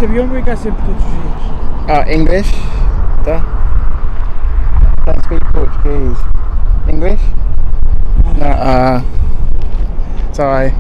Este avião vem cá sempre todos os dias. English? Tá? Don't speak Portuguese. English? No, sorry.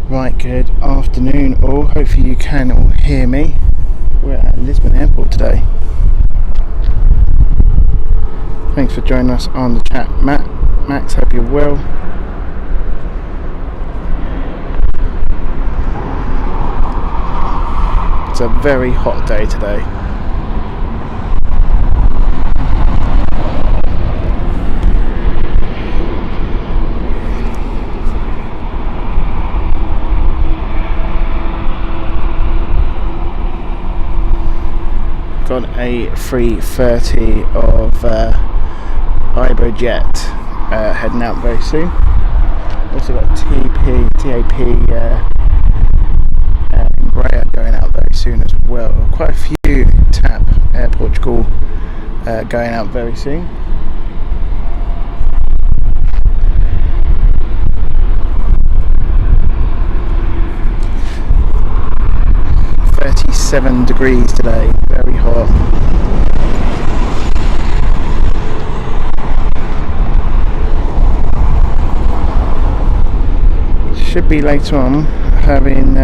Right, good afternoon all. Hopefully you can all hear me. We're at Lisbon Airport today. Thanks for joining us on the chat, Max, hope you're well. It's a very hot day today. Got a 3:30 of Iberjet heading out very soon. Also got TAP Embraer going out very soon as well. Quite a few TAP Air Portugal going out very soon. .7 degrees today, very hot. Should be later on having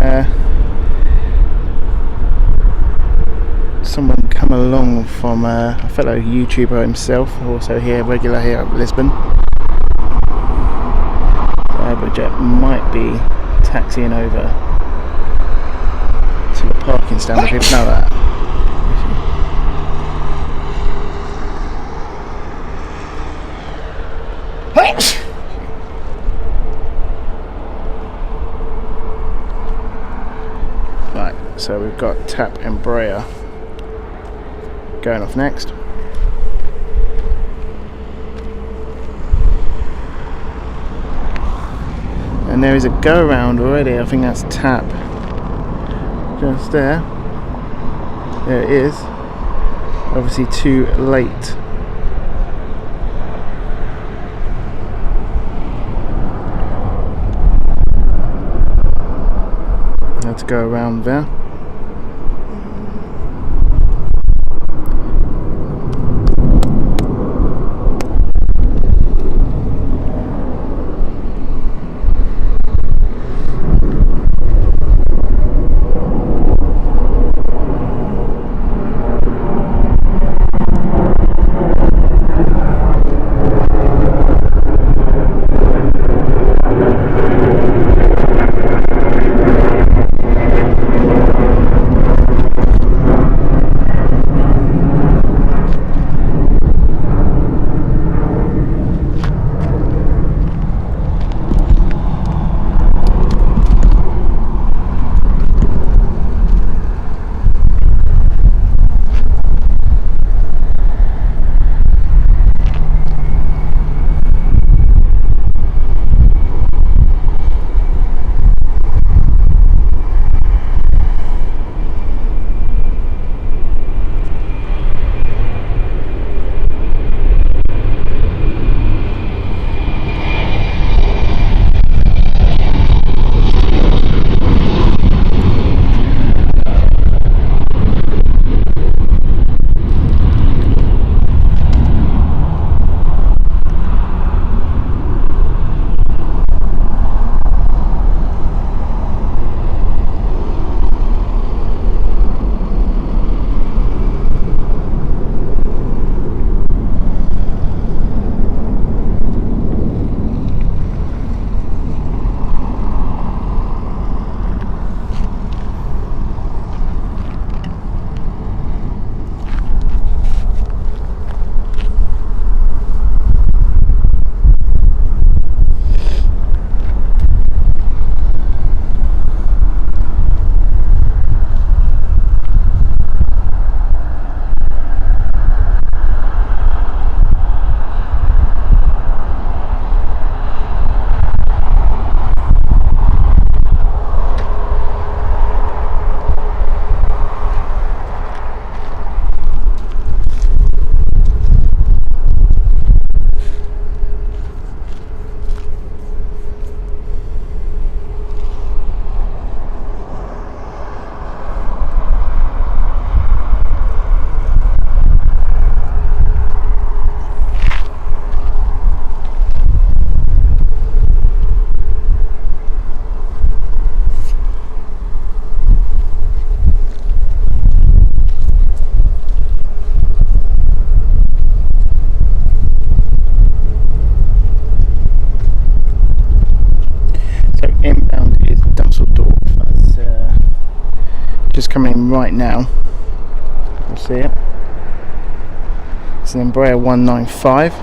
someone come along from a fellow YouTuber himself, also regular here at Lisbon. So Iberjet might be taxiing over to the parking stand, if you know that. Right, so we've got TAP Embraer going off next. And there is a go around already, I think that's TAP. Just there. There it is. Obviously too late. Had to go around there. just coming in right now. You'll see it. It's an Embraer 195.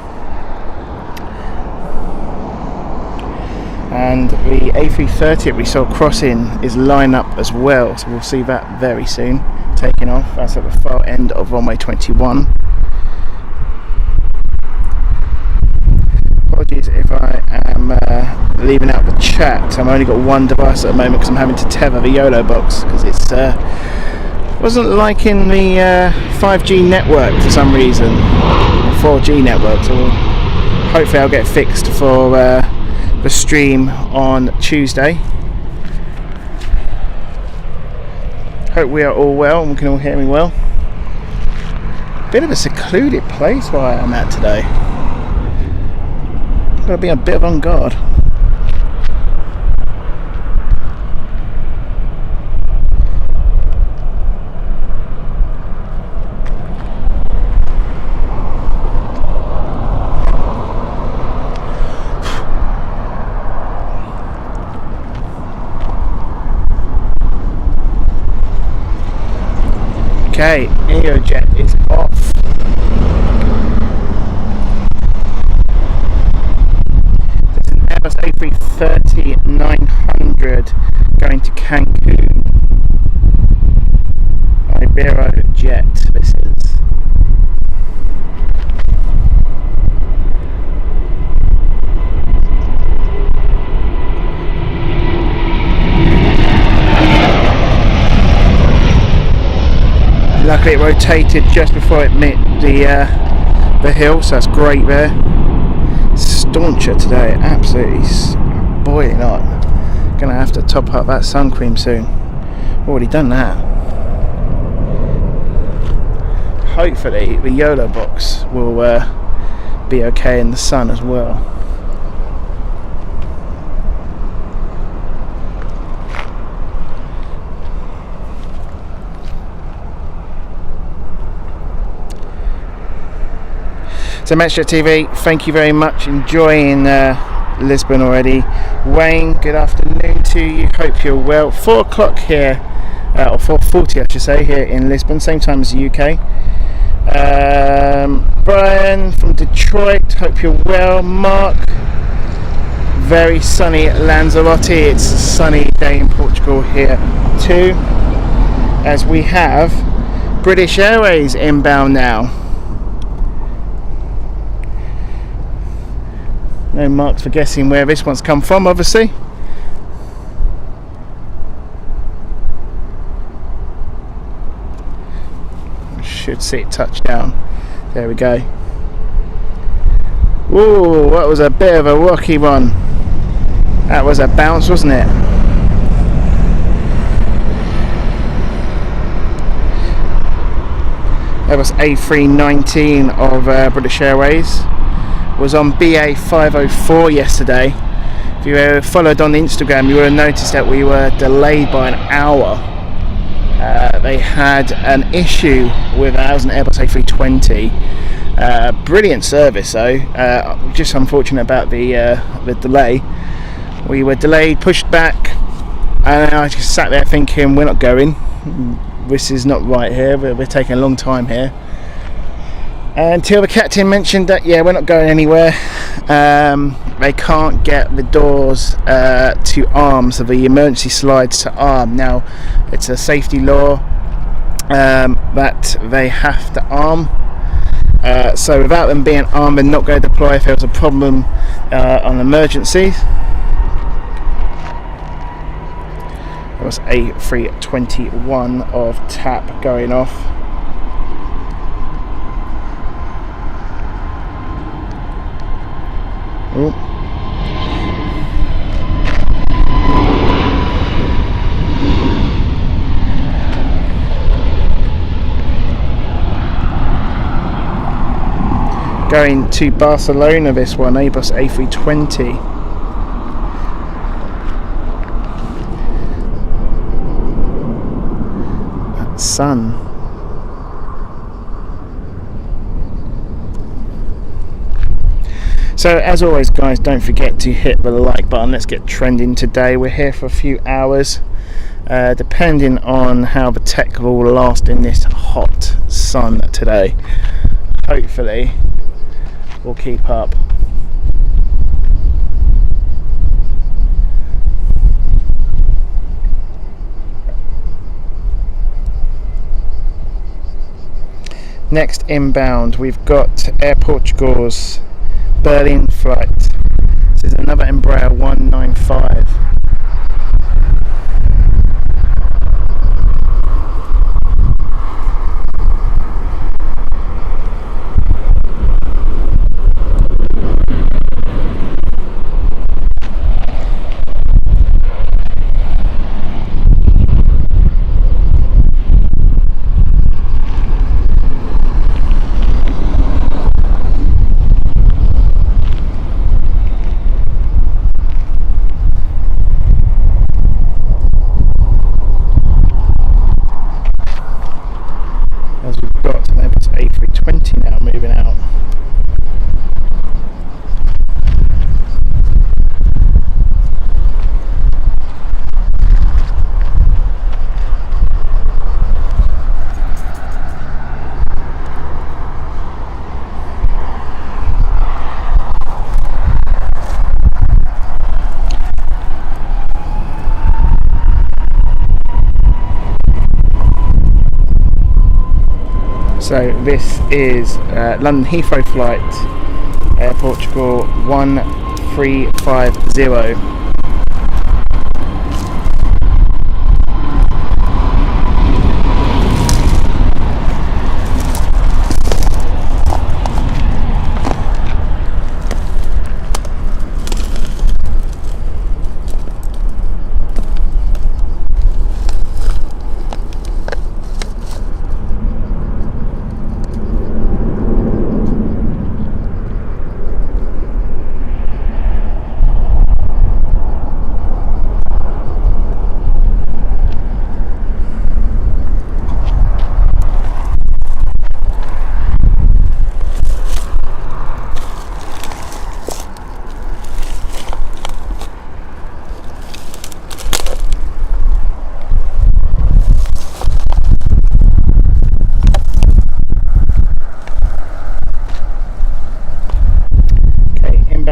And the A330 that we saw crossing is line up as well, so we'll see that very soon, taking off. That's at the far end of runway 21. Apologies if I am leaving out the chat. I've only got one device at the moment because I'm having to tether the YOLO box because it's wasn't liking the 5G network for some reason, 4G network, so hopefully I'll get fixed for the stream on Tuesday. Hope we are all well and we can all hear me well. Bit of a secluded place where I am at today. Gotta be a bit on guard. Okay, EOJet is off. There's an Airbus A330-900 going to Cancun. Iberojet this is. Luckily it rotated just before it met the hill, so that's great there. Stauncher today, absolutely boiling hot. Gonna have to top up that sun cream soon. Already done that. Hopefully the YOLO box will be okay in the sun as well. So Metro TV, thank you very much. Enjoying Lisbon already. Wayne, good afternoon to you. Hope you're well. 4 o'clock here, or 4:40 I should say, here in Lisbon. Same time as the UK. Brian from Detroit, hope you're well. Mark, very sunny at Lanzarote. It's a sunny day in Portugal here too. As we have British Airways inbound now. No marks for guessing where this one's come from, obviously. Should see it touch down. There we go. Ooh, that was a bit of a rocky one. That was a bounce, wasn't it? That was A319 of British Airways. Was on BA 504 yesterday. If you followed on Instagram, you would have noticed that we were delayed by an hour. They had an issue with ours, an Airbus A320. Brilliant service though. Just unfortunate about the delay. We were delayed, pushed back, and I just sat there thinking, we're not going. This is not right here. We're taking a long time here. Until the captain mentioned that, yeah, we're not going anywhere. They can't get the doors to arm, so the emergency slides to arm. Now, it's a safety law that they have to arm. So without them being armed, they're not going to deploy if there was a problem on emergencies. There was A321 of TAP going off. Ooh. Going to Barcelona, this one, Airbus A320. That sun. So as always guys, don't forget to hit the like button. Let's get trending today. We're here for a few hours. depending on how the tech will last in this hot sun today. Hopefully we'll keep up. Next inbound, we've got Air Portugal's Berlin flight. This is another Embraer 195. Now moving out. So this is London Heathrow flight, Air Portugal 1350.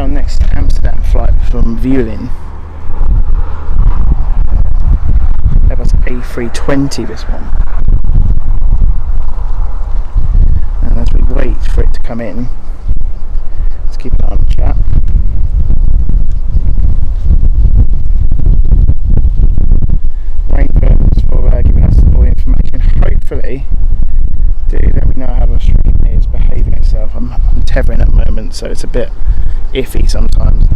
Next Amsterdam flight from Vueling. That was A320, this one. And as we wait for it to come in, let's keep an eye on the chat. Thanks for giving us all the information. Hopefully, do let me know how the stream is behaving itself. I'm tethering at the moment, so it's a bit iffy sometimes.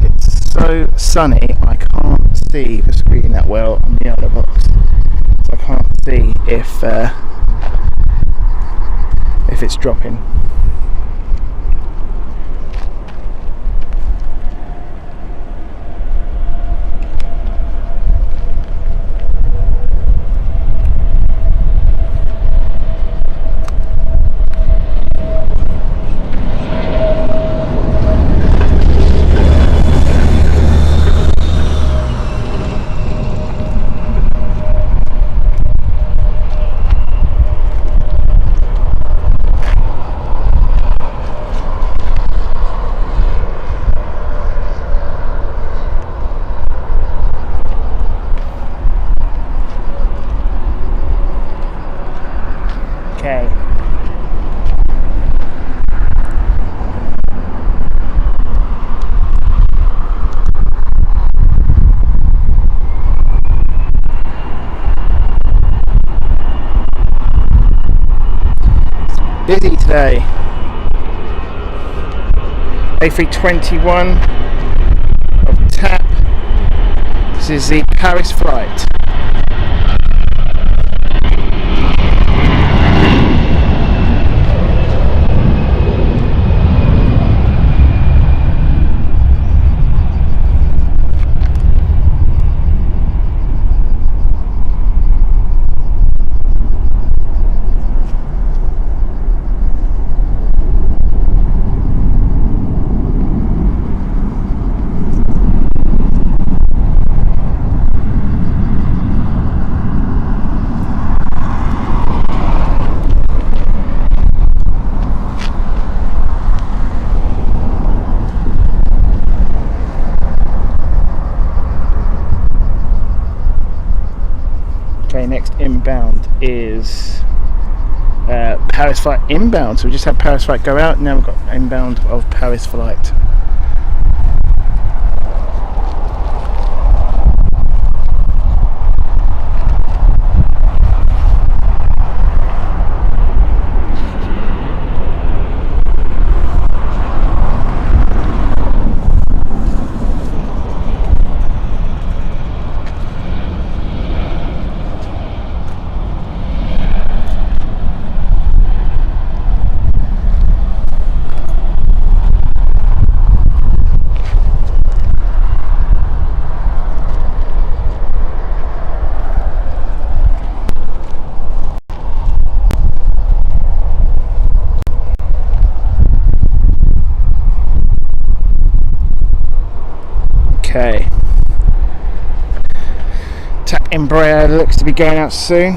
It's so sunny I can't see the screen that well on the other box, so I can't see if it's dropping. Busy today. A321 of TAP. This is the Paris flight. next inbound is Paris flight inbound. So we just had Paris flight go out, now we've got inbound of Paris flight. Okay. TAP Embraer looks to be going out soon.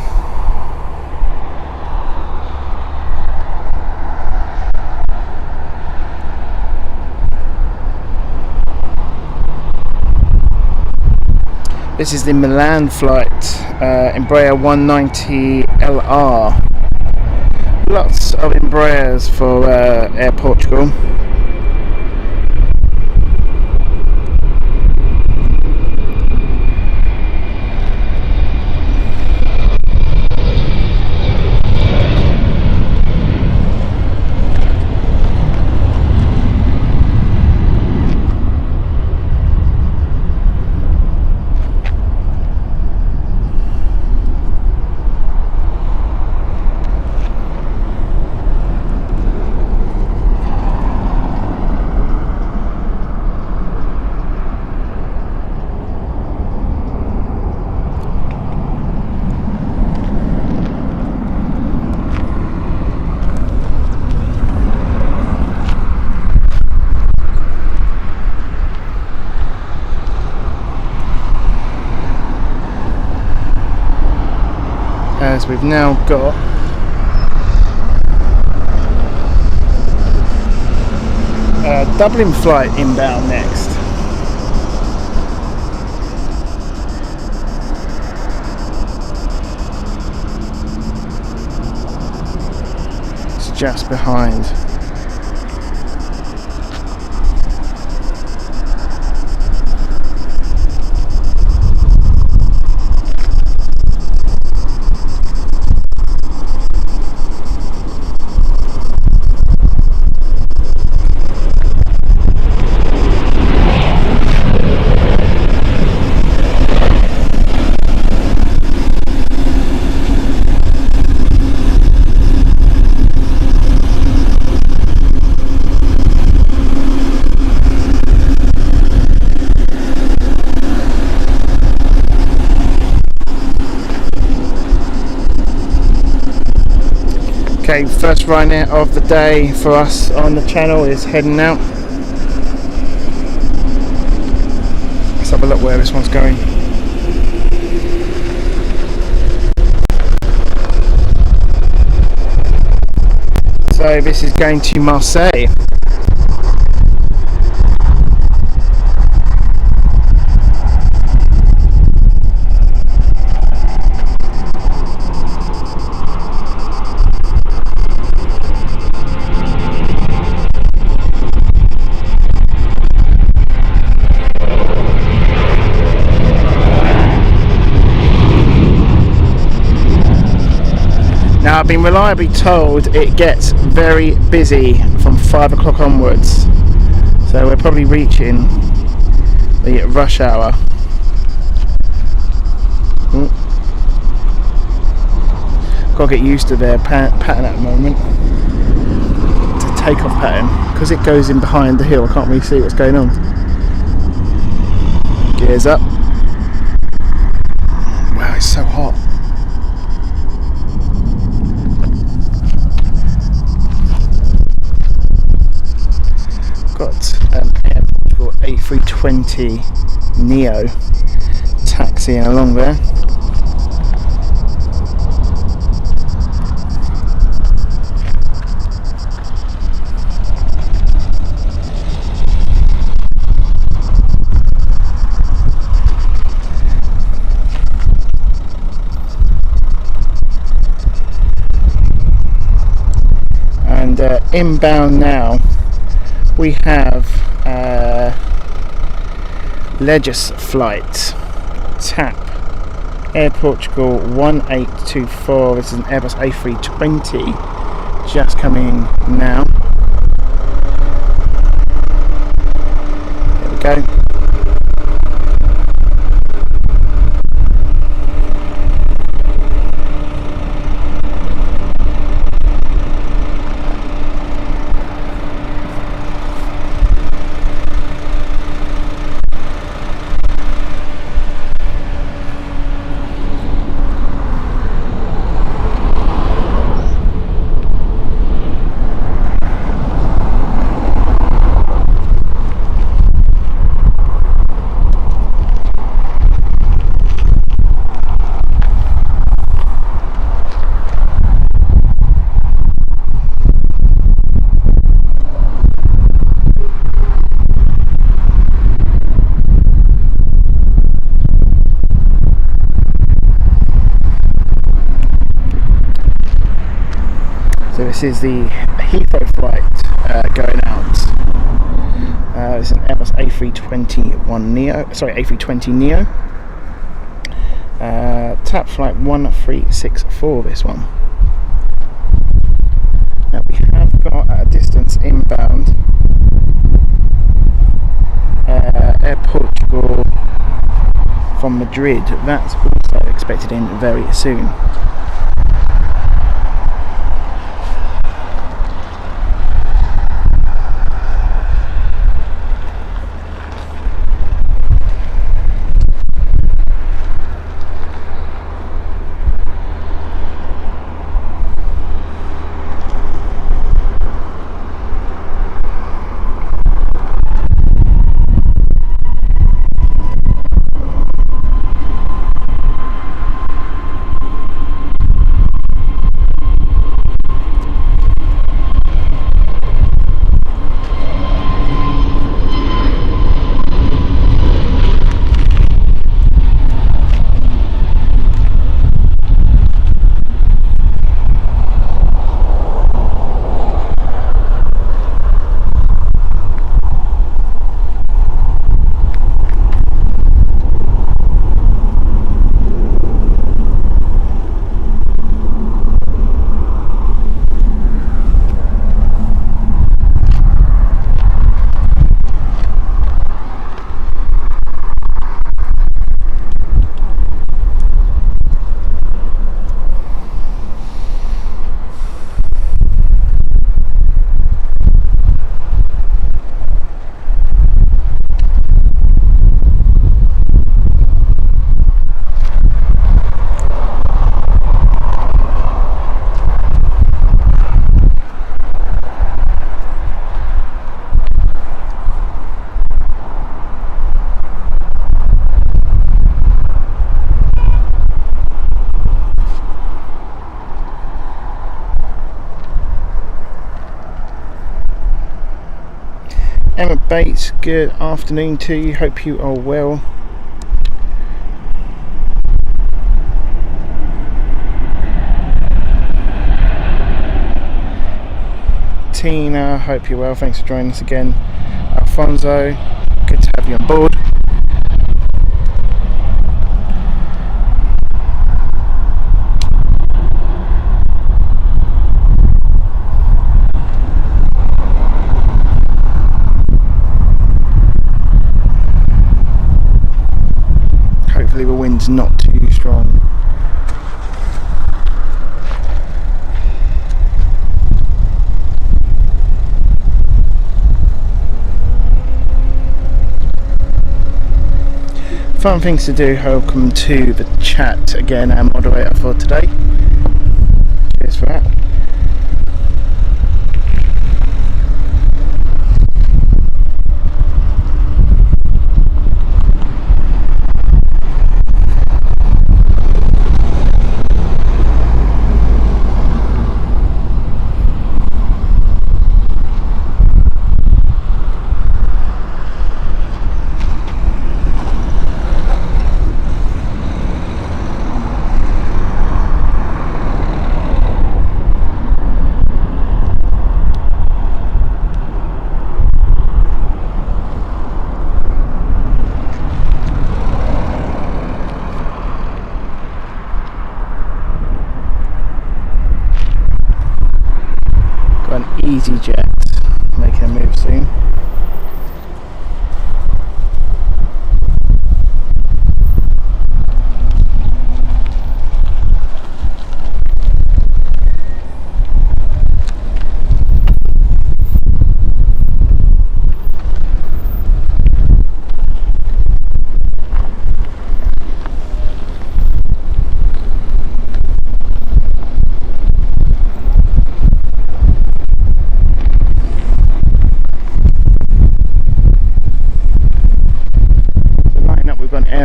This is the Milan flight, Embraer 190 LR. Lots of Embraers for Air Portugal. As we've now got a Dublin flight inbound next. It's just behind. Okay, first Ryanair of the day for us on the channel is heading out. Let's have a look where this one's going. So this is going to Marseille. Now I've been reliably told it gets very busy from 5 o'clock onwards, so we're probably reaching the rush hour. Got to get used to their pattern at the moment. It's a takeoff pattern because it goes in behind the hill. I can't really see what's going on. Gears up. Wow, it's so hot. Got an Air Portugal A320 Neo taxiing along there. inbound now. We have Legis flight, TAP, Air Portugal 1824. This is an Airbus A320, just coming now. There we go. So this is the Heathrow flight going out. It's an Airbus A320 Neo. TAP flight 1364. This one. Now we have got at a distance inbound Air Portugal from Madrid. That's also expected in very soon. Emma Bates, good afternoon to you, hope you are well. Tina, hope you're well, thanks for joining us again. Alfonso, good to have you on board. Hopefully the wind's not too strong. Fun things to do. Welcome to the chat again, our moderator for today. Cheers for that.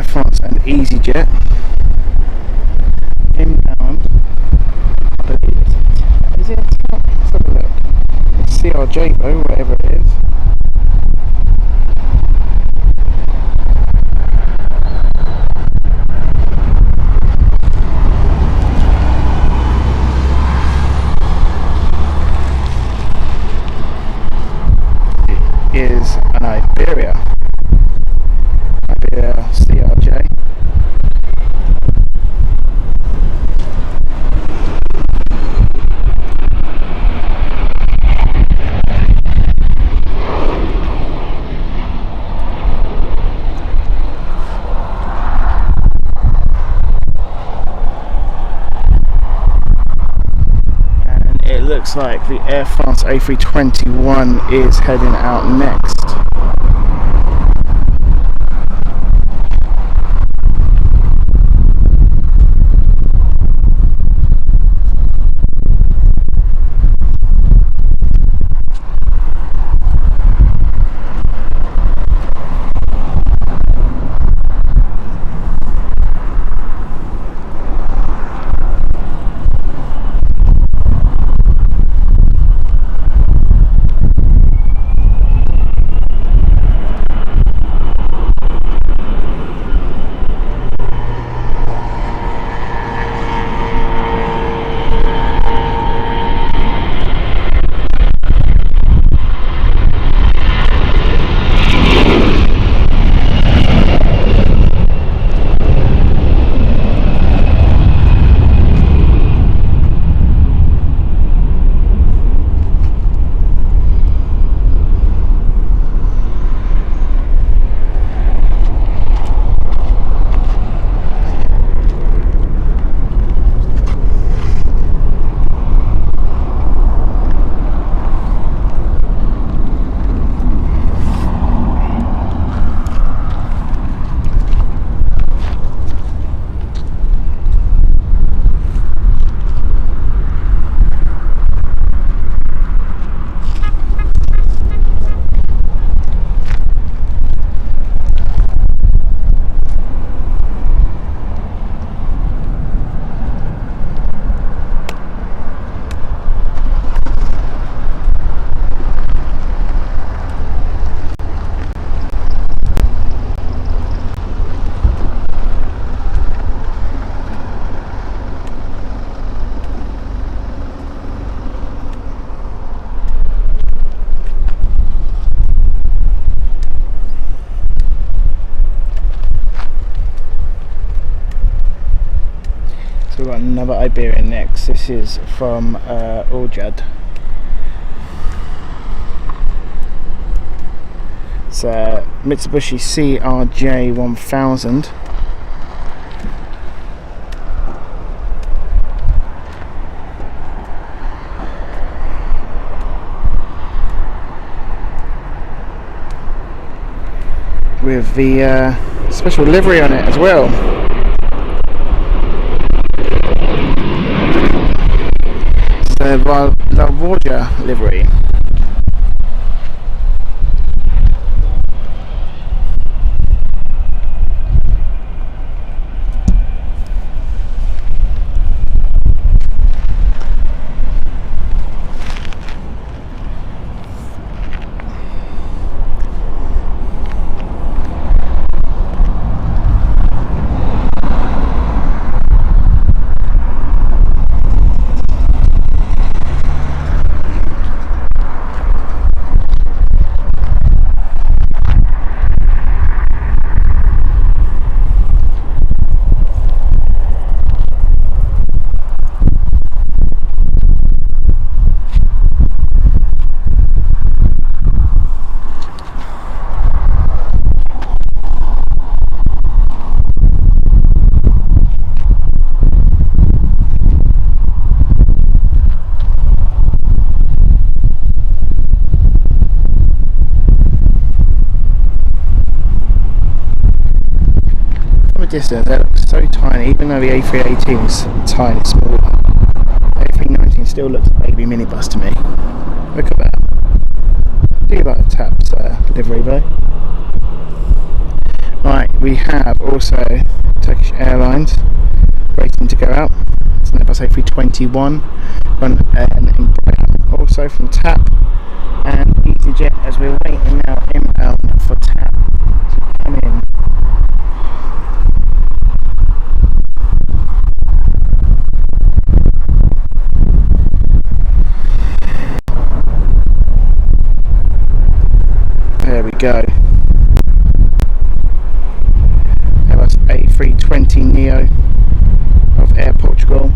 Air France and EasyJet. Inbound, I believe is it a tap? Let's have a look. CRJ though, whatever it is. It is an Iberia CRJ. It looks like the Air France A321 is heading out next. We've got another Iberian next. This is from Orjad. It's a Mitsubishi CRJ 1000. With the special livery on it as well. The La Roja livery. Distance, that looks so tiny, even though the A318 is tiny, small. The A319 still looks a baby minibus to me. Look at that. Do you like the TAPS livery though? Right, we have also Turkish Airlines waiting to go out. It's an Airbus A321 on an Embraer, also from TAP, and EasyJet as we're waiting now inbound for TAP to come in. There we go. Airbus A320neo of Air Portugal.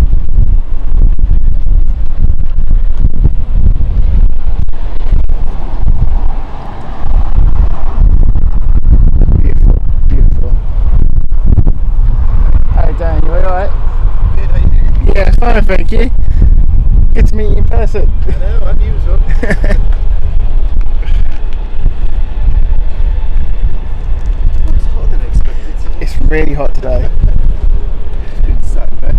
Beautiful, beautiful. Hi Dan, you alright? Good, how you doing? Yeah, fine, thank you. Good to meet you in person. I know, I'm usual. It's hotter than expected today. It's really hot today. It's been sat there.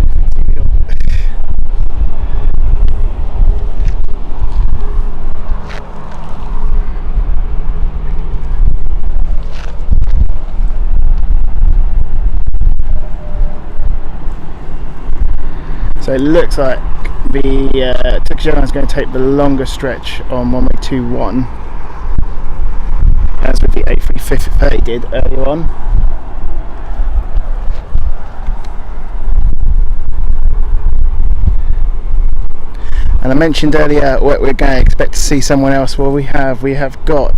So it looks like the Turkish Airlines is going to take the longer stretch on runway 21, as with the A350 did earlier on. And I mentioned earlier what we're going to expect to see someone else. Well, we have got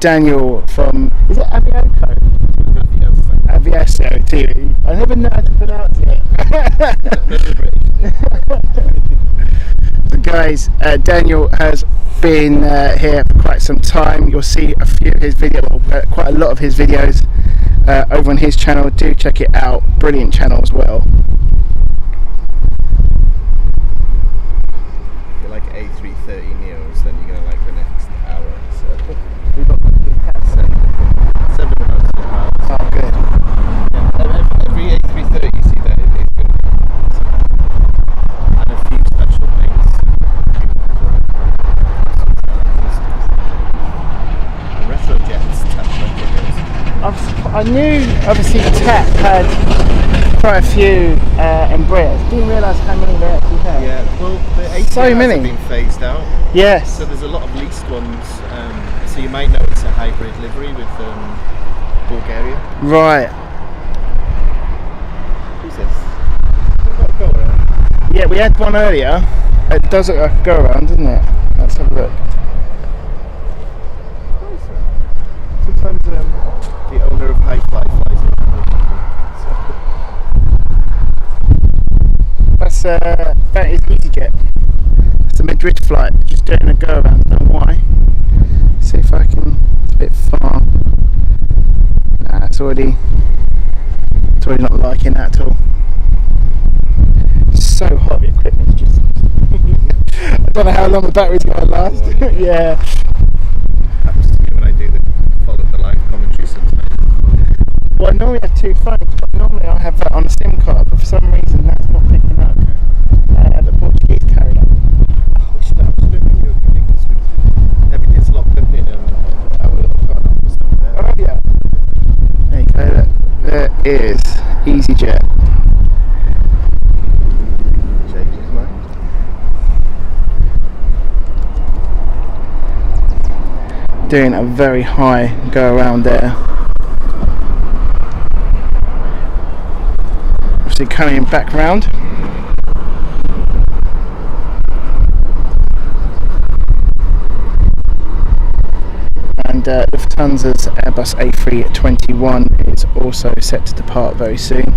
Daniel from, is it Aviaco? Aviaso TV. I never know how to pronounce it. So guys, Daniel has been here for quite some time. You'll see a few of his videos, quite a lot of his videos over on his channel. Do check it out. Brilliant channel as well. If you like A330 Neos, then you're going to like the next hour. So We've got seven miles to miles. oh, good. Every A330 you see there is going to be and a few special things. Retro jets, I knew obviously TAP had quite a few Embraers. Didn't realise how many they actually had. Yeah, well, the So ATRs many. have been phased out. Yes. So there's a lot of leased ones. So you might know it's a hybrid livery with Bulgaria. Right. Who's this? Go around. Yeah, we had one earlier. It does look like a go around, doesn't it? Let's have a look. Sometimes the owner of High Fly flies in. That is EasyJet. It's a Madrid flight, just doing a go around. Don't know why. See if I can. It's a bit far. Nah, it's already not liking that at all. It's so hot. The equipment's just. I don't know how long the battery's going to last. Yeah. Happens to me when I do follow the live commentary sometimes. Well, I normally have two phones, but normally I have that on a SIM card, but for some reason that's not picking up. The Portuguese carried on. Oh, we should absolutely bring you a coming because everything's locked up in our car. Oh yeah. There you go. There is EasyJet. Changed his mind. Doing a very high go around there. Obviously coming back round. And Lufthansa's Airbus A321 is also set to depart very soon.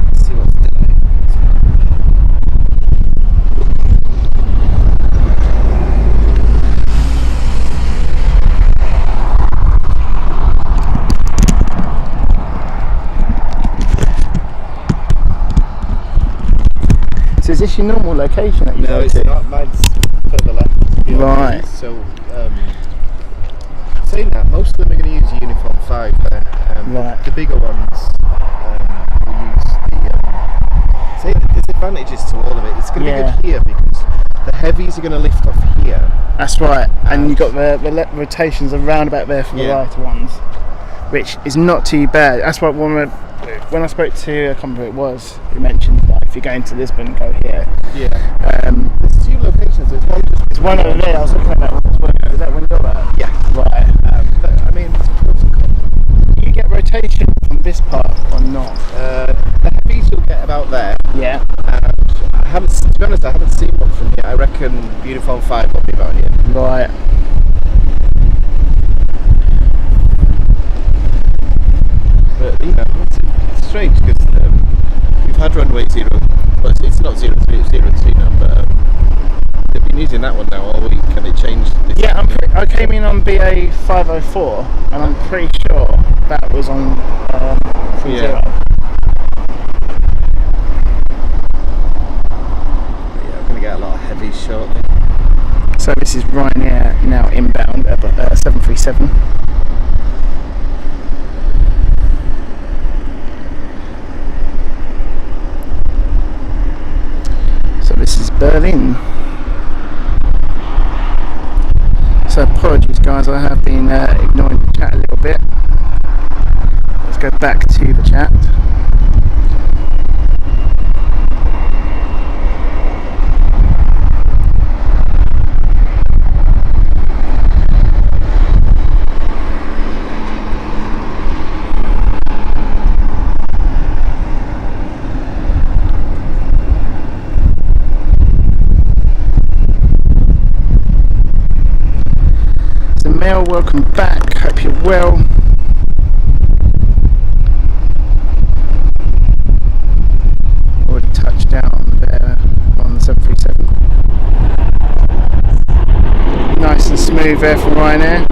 Let's see what's delayed. So is this your normal location that you No, go it's to? not. Mine's further left. Right. So, saying that, most of them are going to use Uniform 5 there. Right. The bigger ones will use the. Say there's advantages to all of it. It's going to be good here because the heavies are going to lift off here. That's right, and you got the rotations around about there for the lighter ones, which is not too bad. That's why when I spoke to, I can't remember who it was, who mentioned that if you're going to Lisbon, go here. Yeah. There's two locations. There's one. There's one over there. I was looking at that one as well. Is that one you're at? Yeah. Right. But, I mean, Do you get rotation from this part or not? the heavies you'll get about there. Yeah. And to be honest, I haven't seen one from here. I reckon Uniform 5 will be about here. Right. But it's strange because we've had runway 0. Well, it's not 03 now, but they've been using that one now all week. Can they change? Yeah, I came in on BA 504, and I'm pretty sure that was on 30. Yeah, I'm going to get a lot of heavies shortly. So this is Ryanair now inbound at 737. So this is Berlin. So apologies guys, I have been ignoring the chat a little bit. Let's go back to the chat. Mel, welcome back, hope you're well. Already touched down there on the 737. Nice and smooth there from Ryanair.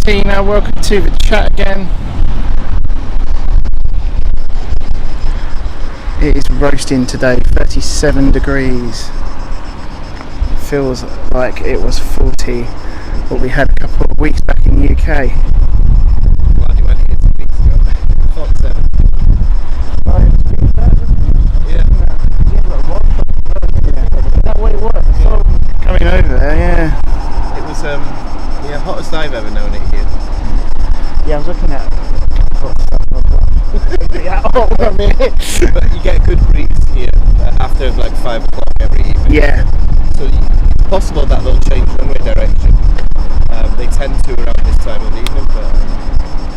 Tina, welcome to the chat again. It is roasting today, 37 degrees. Feels like it was 40 what we had a couple of weeks back in the UK. Glad you went here 2 weeks ago. I thought so. Yeah. Is that what it was? Coming over there, yeah. It was hottest I've ever known it here. Yeah, I was looking at yeah, I mean. But you get a good breeze here after like 5 o'clock every evening. Yeah. So it's possible that they'll change runway direction. They tend to around this time of the evening, but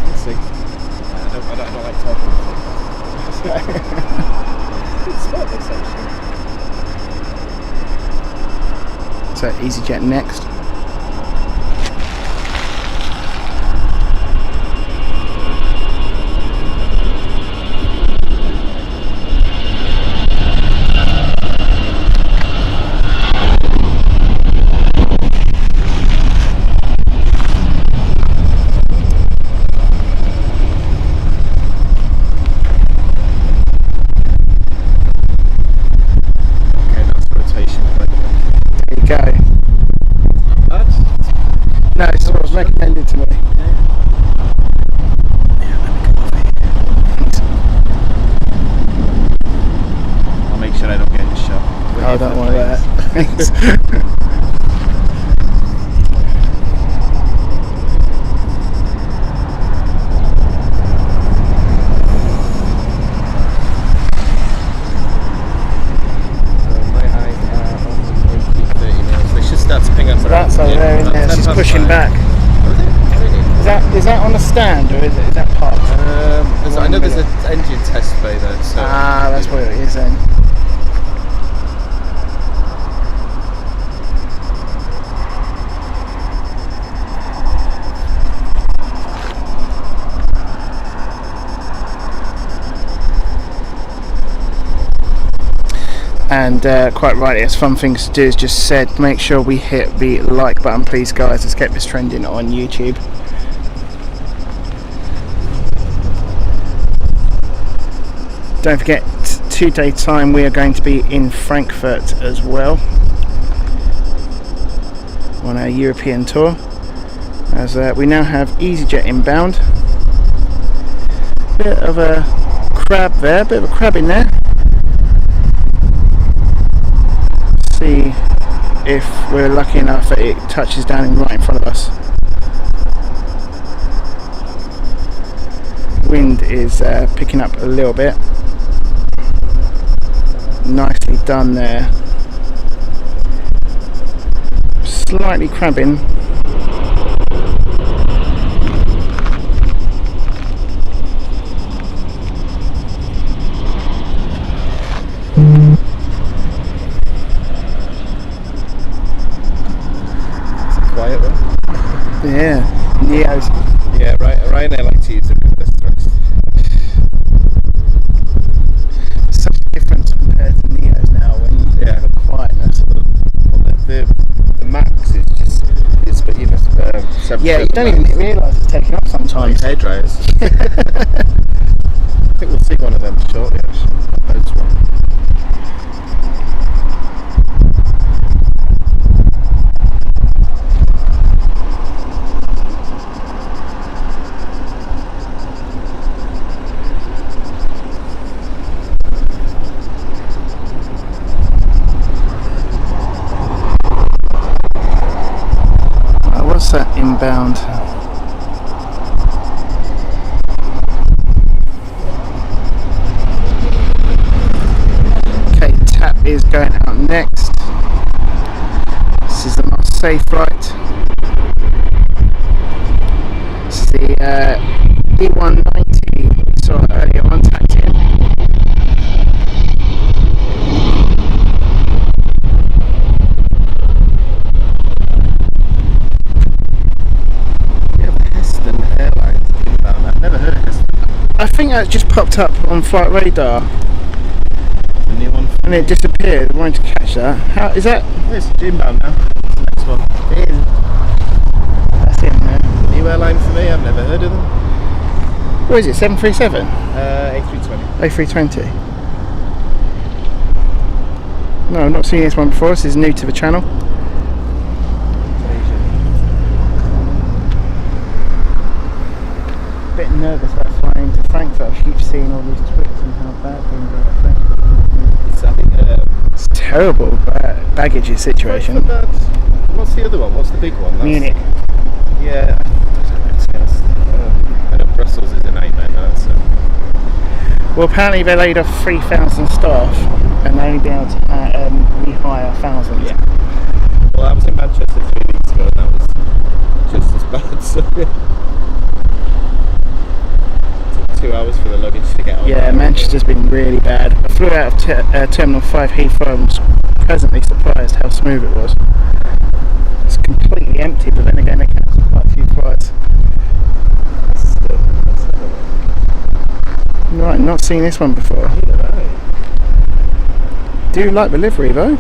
we'll see. I don't like talking about it. It's spot this actually. So EasyJet next. No, it's what was recommended to me. I'll make sure I don't get in shot. Oh, I don't want that. Thanks. So that's over there, isn't it? She's pushing back. Is that on a stand or is that parked? I know there's an engine test bay there. So that's what it is then. And quite rightly, as Fun Things to Do has just said, make sure we hit the like button please guys. Let's get this trending on YouTube. Don't forget, 2-day time we are going to be in Frankfurt as well on our European tour, as we now have EasyJet inbound. Bit of a crab there, bit of a crab in there. See if we're lucky enough that it touches down right in front of us. Wind is picking up a little bit. Nicely done there. Slightly crabbing. Quiet one. Yeah, Neos. Yeah, right. Ryanair like to use a bit of thrust. Such a difference compared to Neos now when you have a quietness. The max is just but you know, Yeah, you don't even realise it's taking up sometimes. Hair dryers. I think we'll see one of them shortly. Actually, those one. What's that inbound? Okay, tap is going out next. This is the Marseille flight. This is the E190 we saw earlier on tacked in. I think that just popped up on flight radar. The new one. And it disappeared. I wanted to catch that. How is that? It's inbound now. It's the next one. It is. That's it there. New airline for me. I've never heard of them. What is it? 737? A320. A320. No, I've not seen this one before. This is new to the channel. Bit nervous about flying to Frankfurt. I keep seeing all these tweets and how bad things are. I think it's terrible baggage situation. What's the other one? What's the big one? That's Munich. Yeah, I know Brussels is a nightmare now. So. Well, apparently they laid off 3,000 staff and only be able to rehire 1,000. Yeah. Well, I was in Manchester 3 weeks ago and that was just as bad. So. 2 hours for the luggage to get on. Yeah, Manchester's been really bad. I flew out of Terminal 5 Heathrow and was pleasantly surprised how smooth it was. It's completely empty, but then again they cancelled quite a few flights. Right, not seen this one before. Do you like the livery though?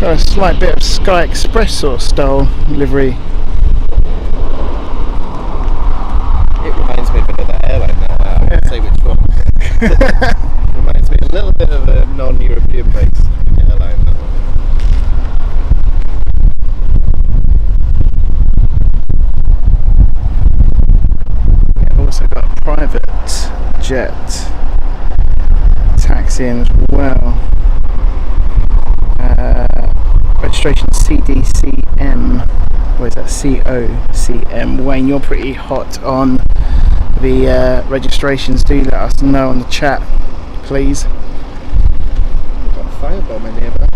Got a slight bit of Sky Express sort of style livery. It reminds me of another airline now. I won't say which one. Reminds me a little bit of a non-European based airline. I've also got a private jet taxiing as well. Registration CDCM, or is that COCM? Wayne, you're pretty hot on the registrations. Do let us know on the chat, please. We've got a firebomb in here, bro.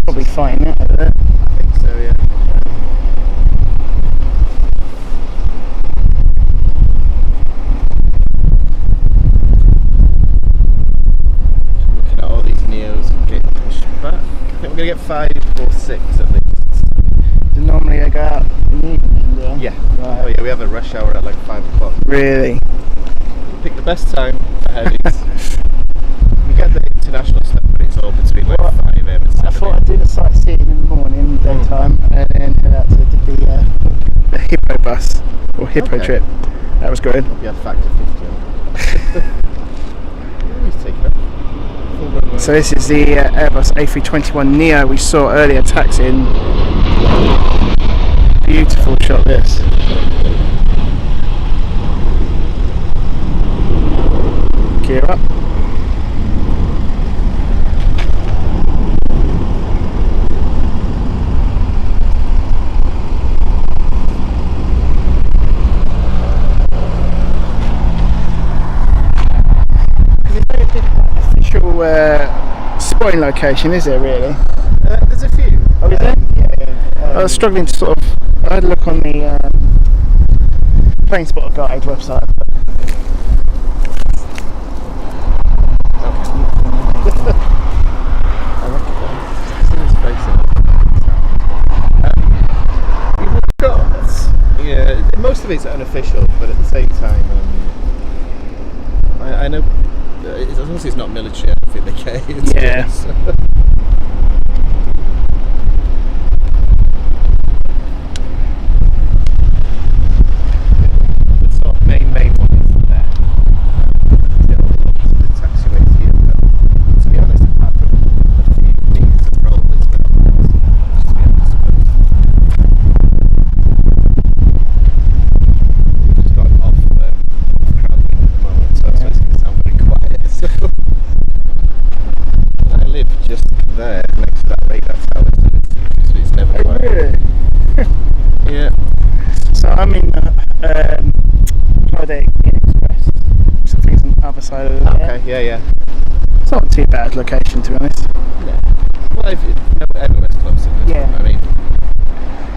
Probably fighting that over there. I think so, yeah. We're going to get 5 or 6 at least. Do normally they go out in the evening? Yeah. Right. Oh yeah, we have a rush hour at like 5 o'clock. Really? Pick the best time for heavies. We get the international stuff, but it's all between like 5 a.m. and 7 I thought I'd do the sightseeing in the morning, daytime, and then head out to the Hippo bus, or Hippo trip. That was good. We had factor 50 on. He's taking off. Full runway. So this is the Airbus A321neo we saw earlier taxiing. Beautiful shot this. Gear up. Spotting location, is there really? There's a few. Oh, is there? Yeah. I was struggling to sort of. I had a look on the Planespotting guide website. Yeah, most of it's unofficial, but at the same time, I know. As long as it's not military, I don't think they care. Yeah. The sort of main one is there. The taxiway here. To be honest, apart from a few meters of roll, it's not nice. To be honest, we've just got off crowding at the moment, so it's going to sound very quiet. So I live just there next to that radar tower, so it's never quiet. Really? Yeah. So I'm in Midday Express. Something's on the other side of the Okay, yeah. It's not too bad location, to be honest. Yeah. Well, everywhere's close, isn't it? Yeah. I mean,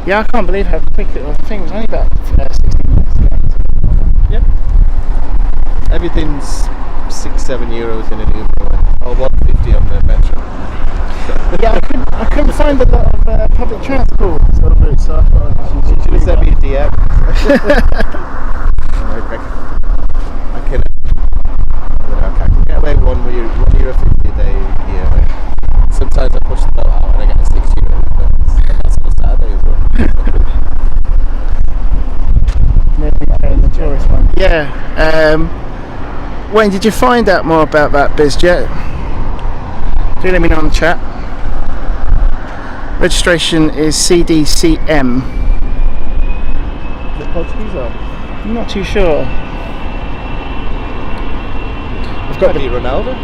Yeah, I can't believe how quick it was. I think it was only about 16 minutes to get. yeah. Everything's €6-7 in an Uber, or $1.50 on the metro. Yeah, I couldn't find a lot of public transport sort of routes, so I thought You should have sent me a DM. I can get away with €1.50 a day here. Sometimes I push the boat out and I get a €6, but that's on a Saturday as well. maybe paying the tourist one. Yeah. Wayne, did you find out more about that BizJet? Do let me know in the chat. Registration is CDCM. Is it Portuguese or? I'm not too sure. I've got Maybe Ronaldo?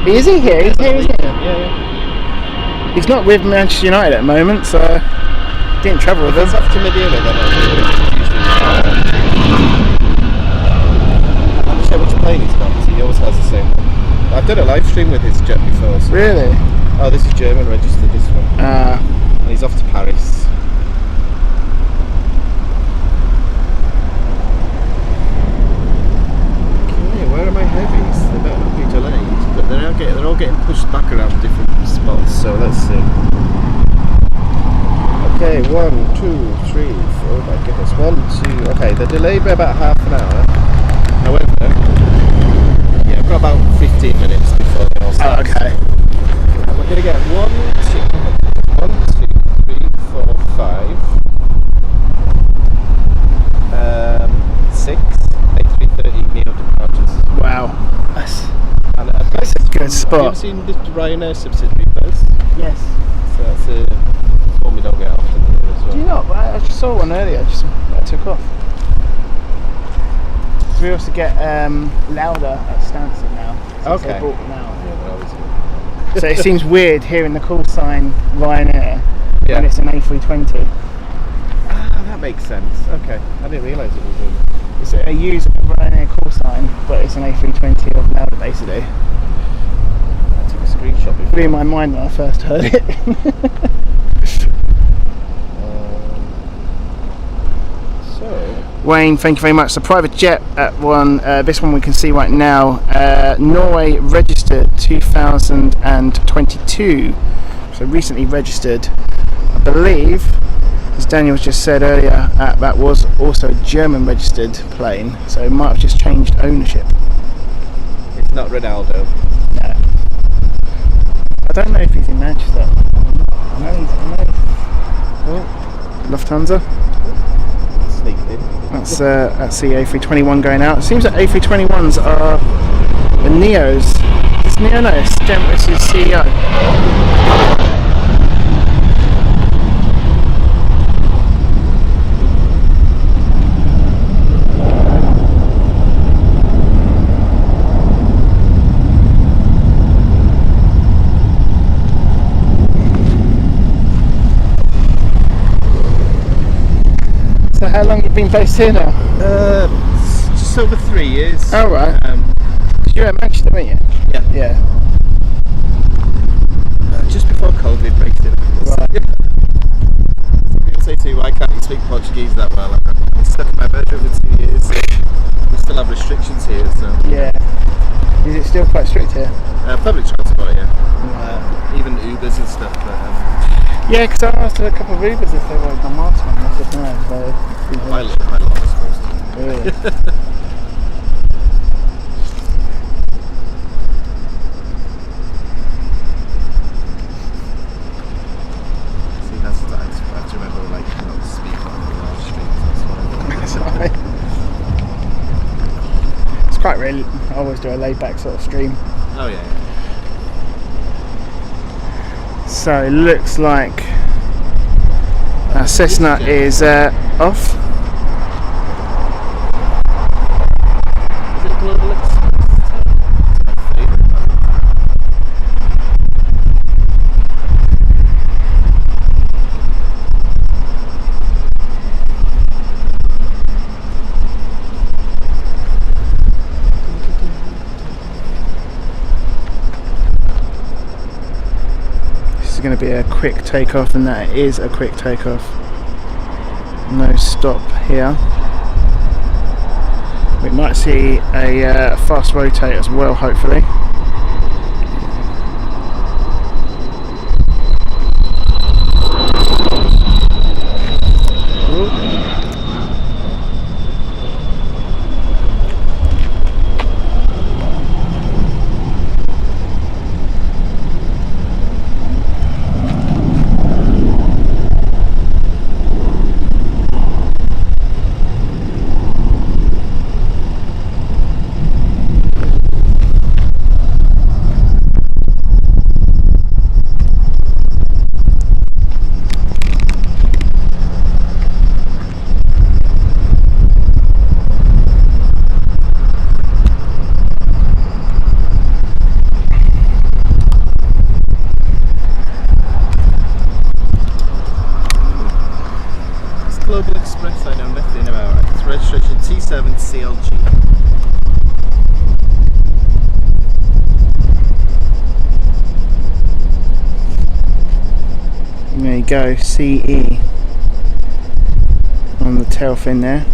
Is he here? He's here, isn't he? Yeah. He's not with Manchester United at the moment, so didn't travel with If it's him. off to Midday, then I'm not sure which plane he's got, he always has the same one. I've done a live stream with his jet before. So. Really? Oh, this is German registered, this one. And he's off to Paris. Okay, where are my heavies? They better not be delayed, but they're all getting pushed back around different spots, so let's see. Okay, 1, 2, 3, 4, oh my goodness, 1, 2, okay, they're delayed by about half an hour. However, yeah, I've got about 15 minutes before they all start. Oh, okay. And we're going to get 1, 2, 3, 4, 5, 6, 3:30 neo departures. Wow. That's That's a good spot. Have you ever seen the Ryanair subsidiary first? Yes. So that's one we don't get often as well. Do you not? I just saw one earlier, I took off. So we also get louder at Stansted now. Okay. They brought them out. Yeah, they're always good. So it seems weird hearing the call sign Ryanair Yeah. when it's an A320. Ah, that makes sense. Okay, I didn't realise it was doing. It's a used Ryanair call sign, but it's an A320 of louder basically. I took a screenshot before. Blew my mind when I first heard it. Wayne, thank you very much. The private jet at one, this one we can see right now, Norway registered 2022, so recently registered. I believe, as Daniel just said earlier, that was also a German registered plane, so it might have just changed ownership. It's not Ronaldo. No. I don't know if he's in Manchester. I know he's. Oh, Lufthansa. sneaked in. That's the A321 going out. It seems that A321s are the Neos. It's Neo, no, it's Generous' CEO. So how long have you been based here now? Just over 3 years. Oh right. You were at Manchester, weren't you? Yeah. Yeah. Just before COVID Brexit. Right. People say to me, why can't you speak Portuguese that well? I'm stuck in my bedroom for 2 years. So we still have restrictions here. So Yeah. Is it still quite strict here? public transport, yeah. Even Ubers and stuff. But, Yeah, because I asked a couple of Ubers if they were on my time. I said no. I live quite a lot, I suppose. Really? See, that's what I have to remember, like, not to speak on the large streets. That's what I do. It's quite really. I always do a laid back sort of stream. Oh yeah. So it looks like Cessna is off. Is it a Global Express? My favourite one. This is going to be a quick takeoff, and that is a quick takeoff. No stop here. We might see a fast rotate as well, hopefully. Global Express, I know nothing about it. It's registration T7CLG. There you go, CE on the tail fin there.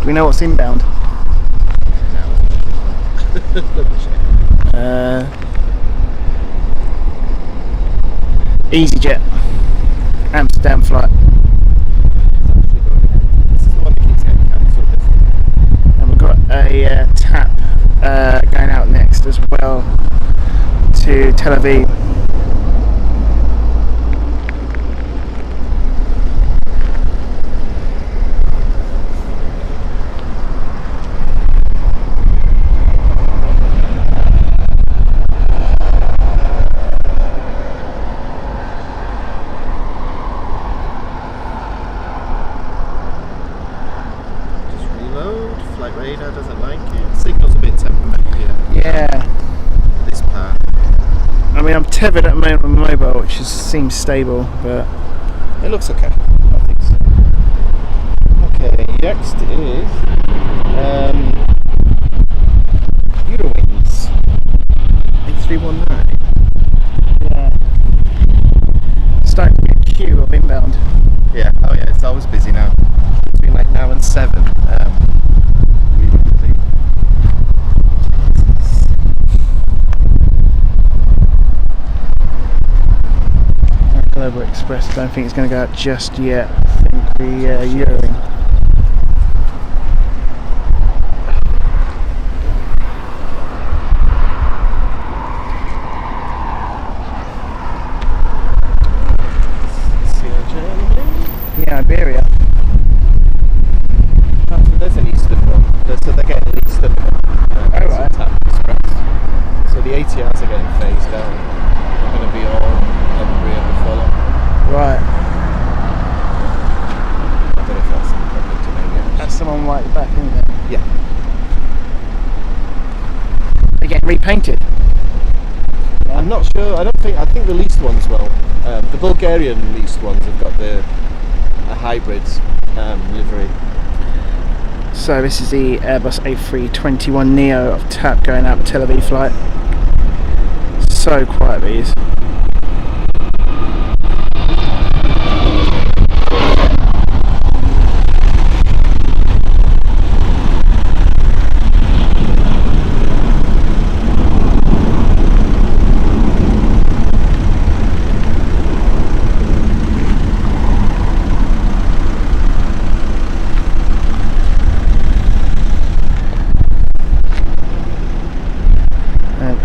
Do we know what's inbound? EasyJet, Amsterdam flight. This is the one that keeps getting cancelled, isn't it? And we've got a tap going out next as well to Tel Aviv. Flight radar doesn't like it. Signal's a bit temperamental here. Yeah. This part. I mean, I'm tethered at the moment on mobile, which seems stable, but it looks okay. I think so. Okay, next is Eurowings A319. yeah. Starting to get a queue of inbound. Yeah. Oh yeah, it's always busy now. Between like now and 7. Global Express, I don't think it's going to go out just yet. I think the Eurowing. repainted? I'm not sure. I think the leased ones will. The Bulgarian leased ones have got a hybrid livery. So this is the Airbus A321neo of TAP going out Tel Aviv flight. So quiet these.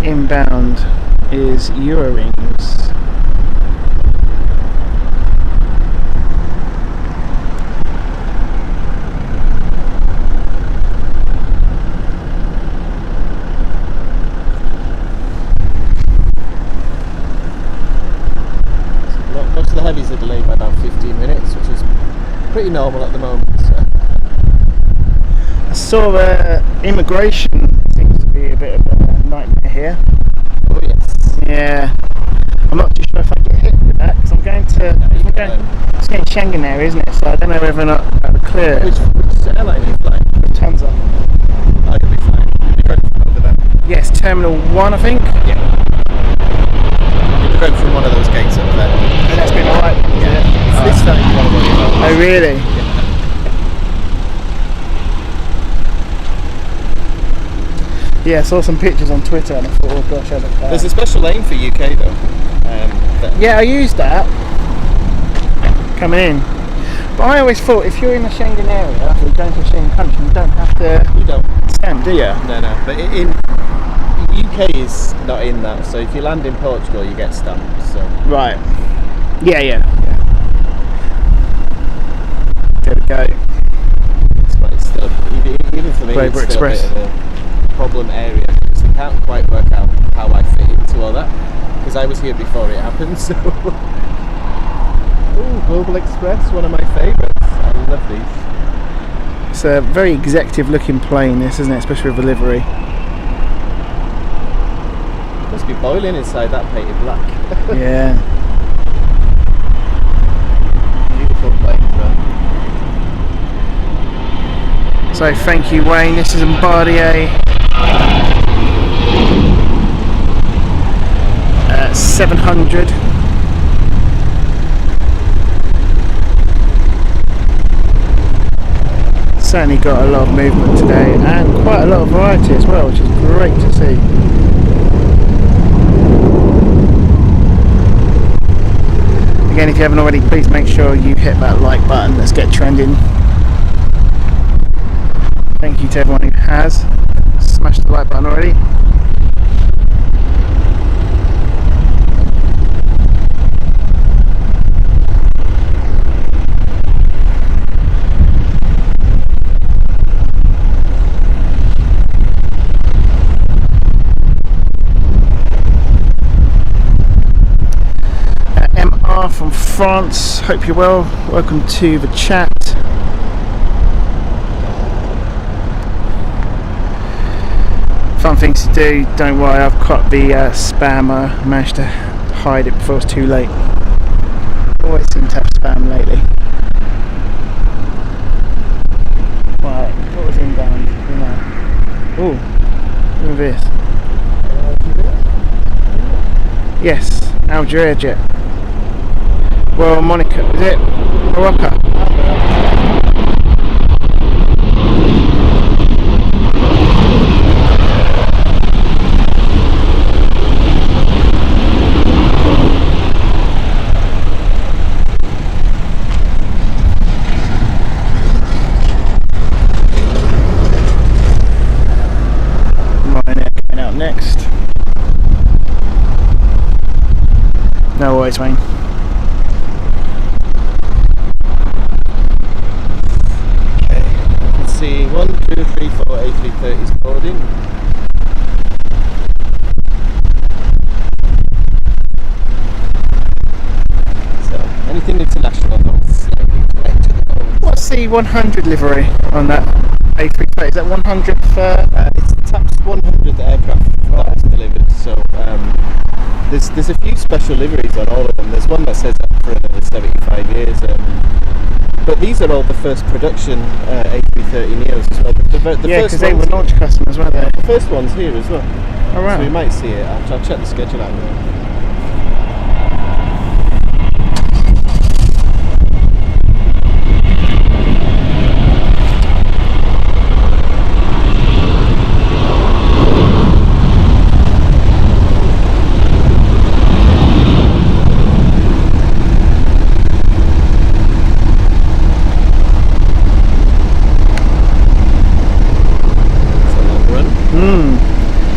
Inbound is Eurowings. Most of the heavies are delayed by about 15 minutes, which is pretty normal at the moment. So. I saw immigration seems to be a bit of a nightmare here. Oh yes. Yeah, I'm not too sure if I get hit with that because I'm going to. It's getting Schengen area, isn't it? So I don't know whether or not that'll clear. Which airline are you flying? Lufthansa. Oh, you'll be fine. You'll be going from over there. Yes, Terminal 1, I think. Yeah. You'll be going from one of those gates up there. And that's been alright. Yeah. It's starting to worry about. Oh, really? Yeah, I saw some pictures on Twitter and I thought, oh gosh, I look bad. There's a special lane for UK though. Yeah, I used that coming in. But I always thought if you're in the Schengen area, or going to a Schengen country, you don't have to You don't. stamp, do you? No. But in UK is not in that. So if you land in Portugal, you get stamped. So. Right. Yeah. There we go. But it's still, even for me, Global it's still Express. a bit of a problem area because I can't quite work out how I fit into all that because I was here before it happened. So, ooh, Global Express, one of my favourites. I love these. It's a very executive looking plane, this, isn't it? Especially with the livery. It must be boiling inside that painted black. Yeah. Beautiful plane, bro. So thank you, Wayne. This is Bombardier 700. Certainly got a lot of movement today and quite a lot of variety as well, which is great to see. Again, if you haven't already, please make sure you hit that like button. Let's get trending. Thank you to everyone who has smashed the like button already. MR from France, hope you're well. Welcome to the chat. Fun things to do, don't worry, I've caught the spam. I managed to hide it before it's too late. Always seem to have spam lately. Right, what was inbound? Oh, look at this. Yes, Algeria jet. Well, Monica, is it? Morocco. Next. No worries, Wayne. Okay, you can see 1, 2, 3, 4 A330s boarding. So anything international, not slightly delayed at the moment. What's the 100 livery on that A330? Is that 100 for? It's taps 100th aircraft that was delivered. So there's a few special liveries on all of them. There's one that says that for another 75 years. But these are all the first production A330 Neos as well. The because they were launch customers, weren't they? The first one's here as well. Oh, right. So we might see it. I'll check the schedule out.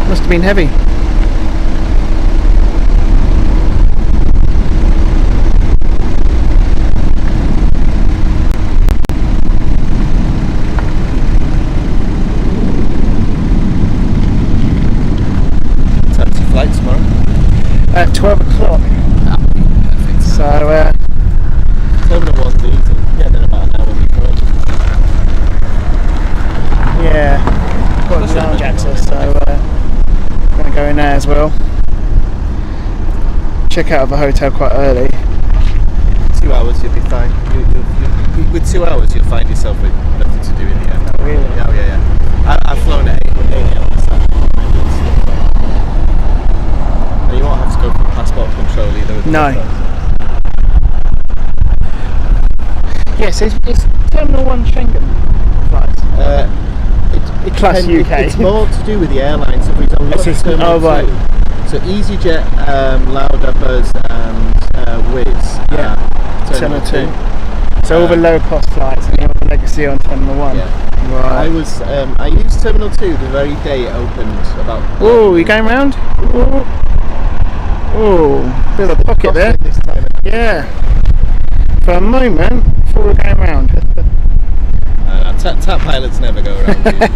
Must have been heavy. Time's your flight tomorrow? At 12 o'clock. Perfect. So, Terminal 1's easy. Yeah, then about an hour before. yeah, got the lounge access, so I'm going to go in there as well. Check out of the hotel quite early. 2 hours, you'll be fine. With 2 hours, you'll find yourself with nothing to do in the air. Oh, really? Oh, yeah. I've flown at 8 a.m. And you won't have to go through passport control either. With No. Yes, it's Terminal 1 Schengen flights. Plus UK. It's more to do with the airlines. So for example, we've got Terminal 2. Right. So EasyJet, Lauda, Buzz and Wizz. Terminal 2. So all the low cost flights and all the legacy on Terminal 1. Yeah. Right. I used Terminal 2 the very day it opened about. Oh, you going round? Oh, bit of a pocket there. This time. Yeah. For a moment, before we're going round. Tap pilots never go around usually.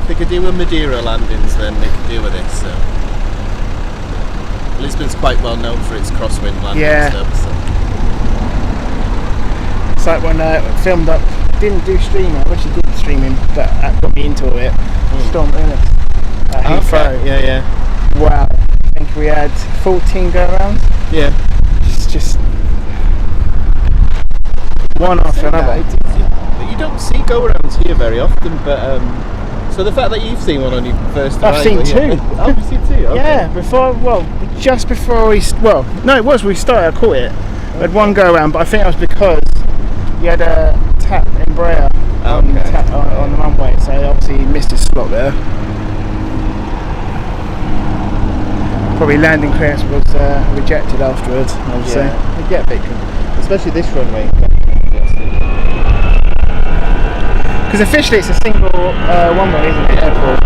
If they could deal with Madeira landings, then they can deal with this. So. Lisbon's quite well known for its crosswind landing stuff. So. It's like when I filmed up, didn't do streaming, I wish I did streaming, but that got me into it. Storm Ernest at Heathrow. Okay. Yeah. Wow. I think we had 14 go arounds. Yeah. Just one after another. You don't see go-arounds here very often, but so the fact that you've seen one on your first I've seen two. Oh, you've seen two? Okay. Yeah, just before we started, I caught it. We had one go around, but I think that was because you had a tap Embraer on the runway, so obviously he missed his slot there. Probably landing clearance was rejected afterwards, I would say. You get a bit, especially this runway. Because officially it's a single one-way, isn't it, airport?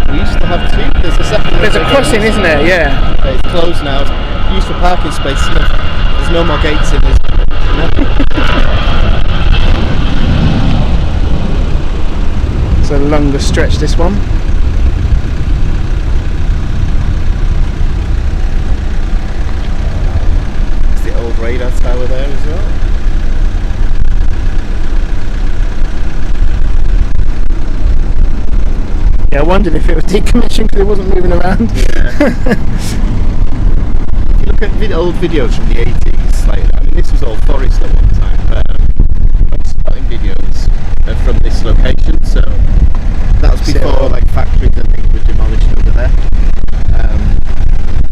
We used to have two. There's a second. There's a crossing, isn't there? Yeah. It's closed now. Used for parking space. There's no more gates in this. It's a longer stretch, this one. There's the old radar tower there as well. Yeah, I wondered if it was decommissioned because it wasn't moving around. Yeah. If you look at old videos from the 80s, this was all forest at one time, but I'm spotting videos from this location, so that was before factories and things were demolished over there.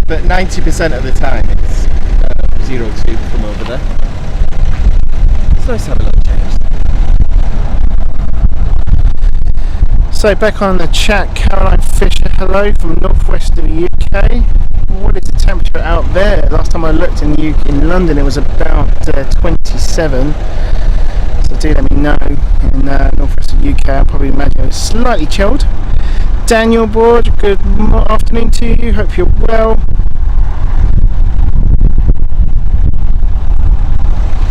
But 90% of the time it's 02 from over there. It's nice to have a little change. So back on the chat, Caroline Fisher, hello from northwest of the UK. What is the temperature out there? Last time I looked in London it was about 27. So do let me know in northwest of the UK. I probably imagine it's slightly chilled. Daniel Board, good afternoon to you. Hope you're well.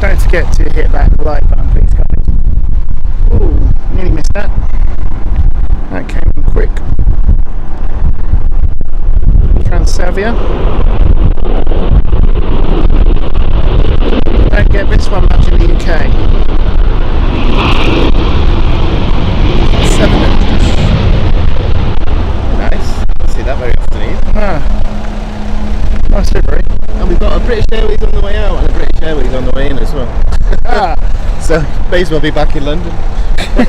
Don't forget to hit that like button, please, guys. Ooh, nearly missed that. That came in quick. Transavia. Don't get this one much in the UK. spokesman. Ah, So may as well be back in London. I've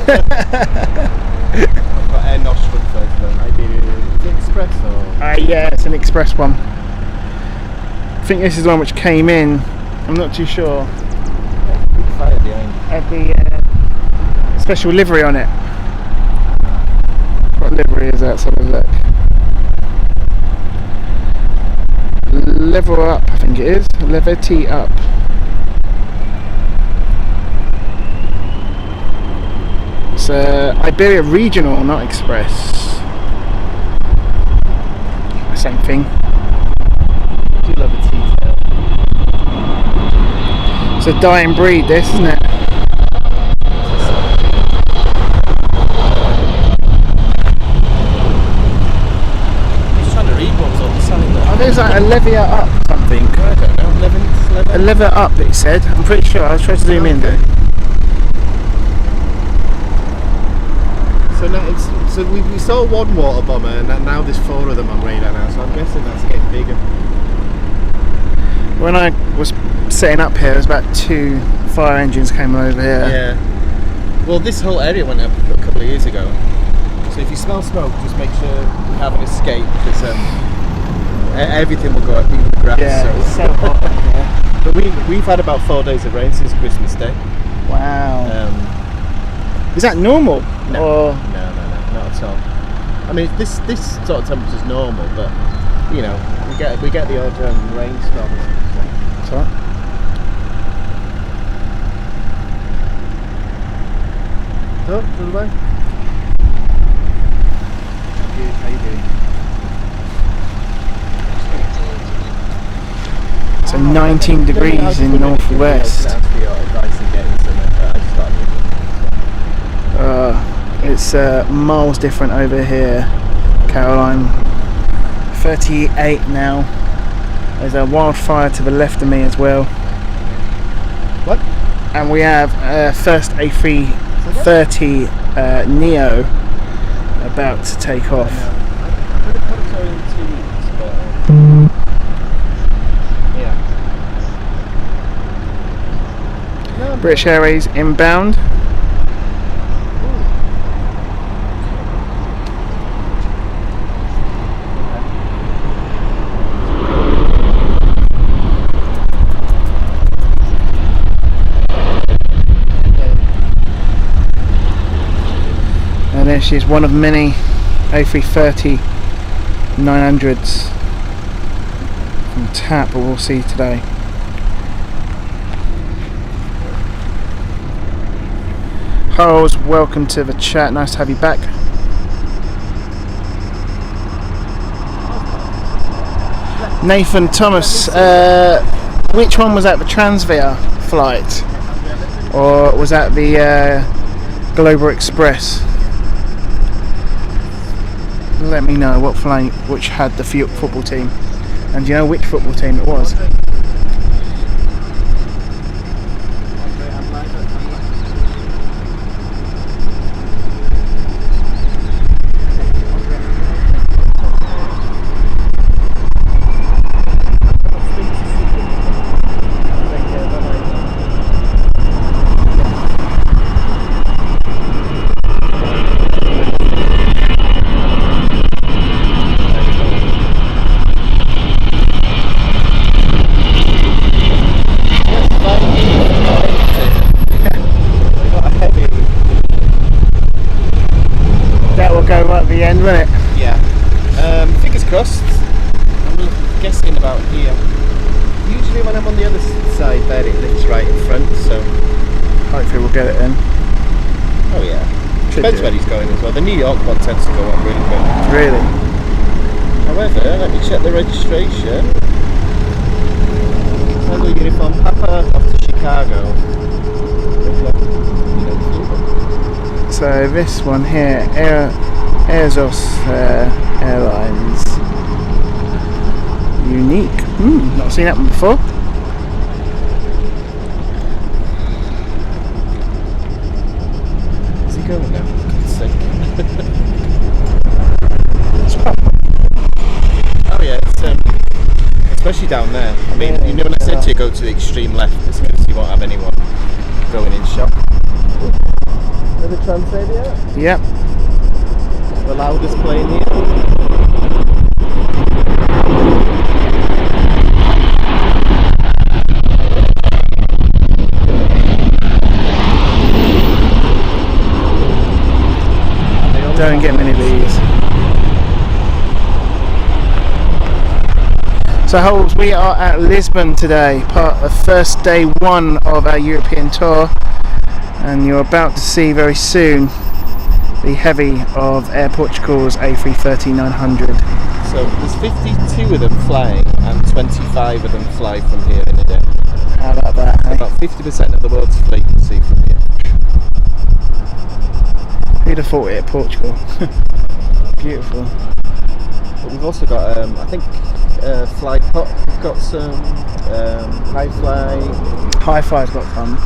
got Air Nostrum first though. Iberia. Is it Express or? yeah, it's an express one. I think this is the one which came in. I'm not too sure. Big fire behind. Had the special livery on it. What livery is that? Let's have a look. Level up, I think it is. Levity up. It's Iberia Regional, not Express. Same thing. I do love a T-tail. It's a dying breed, this, isn't it? Oh, there's like a lever up something. I don't know. A lever up, it said. I'm pretty sure. I'll try to zoom in there. So now so we saw one water bomber, and now there's 4 of them on radar now. So I'm guessing that's getting bigger. When I was setting up here, there's about 2 fire engines came over here. Yeah. Well, this whole area went up a couple of years ago. So if you smell smoke, just make sure you have an escape, because everything will go up, even the grass. Yeah, it's so hot in here. But we've had about 4 days of rain since Christmas Day. Wow. Is that normal? No, Or? no, not at all. I mean, this sort of temperature is normal, but you know, we get the odd rainstorm. That's all right. Oh, to the way. How you doing? So 19 degrees in northwest. It's miles different over here, Caroline. 38 now. There's a wildfire to the left of me as well. What? And we have first A330 Neo about to take off. British Airways inbound. And there she is, one of many A330 900s from TAP we'll see today. Holes, welcome to the chat, nice to have you back. Nathan Thomas, which one was that, the Transvia flight? Or was that the Global Express? Let me know what flight which had the football team, and do you know which football team it was? Won't it? Yeah. Fingers crossed. I'm guessing about here. Usually when I'm on the other side there, it lifts right in front, so hopefully we'll get it in. Oh yeah. Depends where he's going as well. The New York one tends to go up really quick. Really? However, let me check the registration. Tango Uniform Papa off to Chicago. So this one here, Airzos Airlines. Unique. Not seen that one before. Is he going now? Oh yeah, it's especially down there. I mean, you know when I said to you go to the extreme left, it's because you won't have anyone going in shop. Another Transadia? Yep. The loudest plane here. Don't get many of these. So Holes, we are at Lisbon today, part of first day 1 of our European tour, and you're about to see very soon the heavy of Air Portugal's A330-900. So there's 52 of them flying and 25 of them fly from here in a day. How about that? So about 50% of the world's fleet you see from here. Who'd have thought it at Portugal? Beautiful. But we've also got, I think, Flypot. We've got some Highfly. Hi-Fi's got some.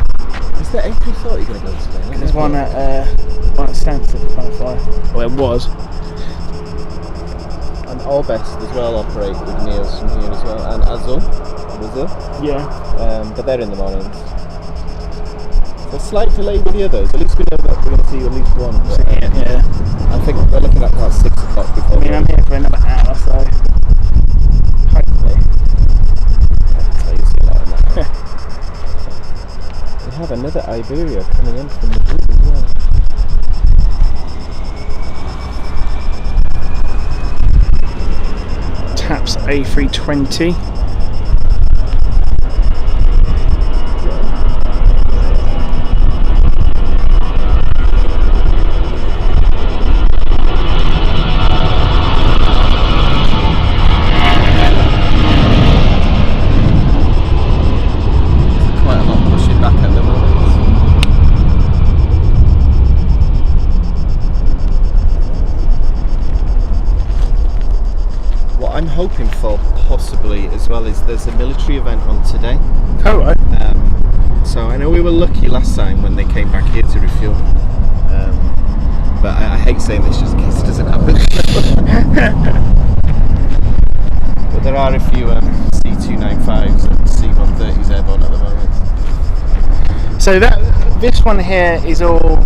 Is there A340 going to go to Spain? There's one at Stansted, Hi-Fi. Well, it was. And Orbest as well operate with Neos from here as well, and Azul. Yeah. But they're in the mornings. So slight delay with the others. At least we know that we're going to see at least one. But, Yeah. I think we're looking at about 6 o'clock before. I mean, I'm here for another hour, so hopefully. So you see a lot of that. We have another Iberia coming in from Madrid as well. TAPS A320. Hoping for possibly as well is there's a military event on today. Oh right. So I know we were lucky last time when they came back here to refuel, but I hate saying this just in case it doesn't happen. But there are a few C295s and C130s airborne at the moment. So this one here is all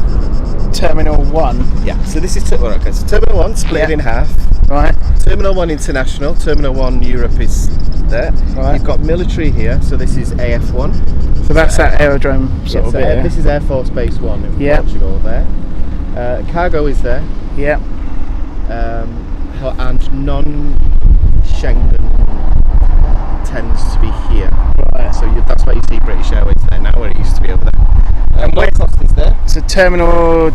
Terminal 1. Yeah, so this is okay, so Terminal 1 split in half. Right. Terminal 1 International, Terminal 1 Europe is there. Right. You've got military here, so this is AF1. So that's that aerodrome sort of bit. This is Air Force Base 1 in Portugal there. Cargo is there. Yeah. And non-Schengen tends to be here. Right. So that's why you see British Airways there now, where it used to be over there. And low cost is there. So Terminal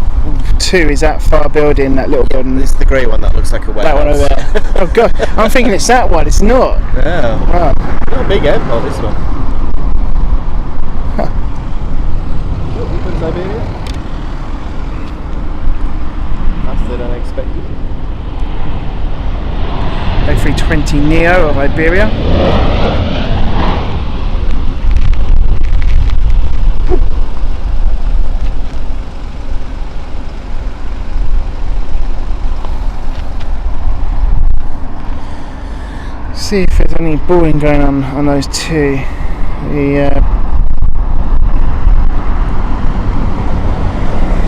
2 is that far building, that little building? This is the grey one that looks like a warehouse. That one over there. Oh god, I'm thinking it's that one, it's not. Yeah. Right. Not a big airport, this one. Huh. Oh, here comes Iberia. Faster than expected. A320 Neo of Iberia. See if there's any boring going on those two.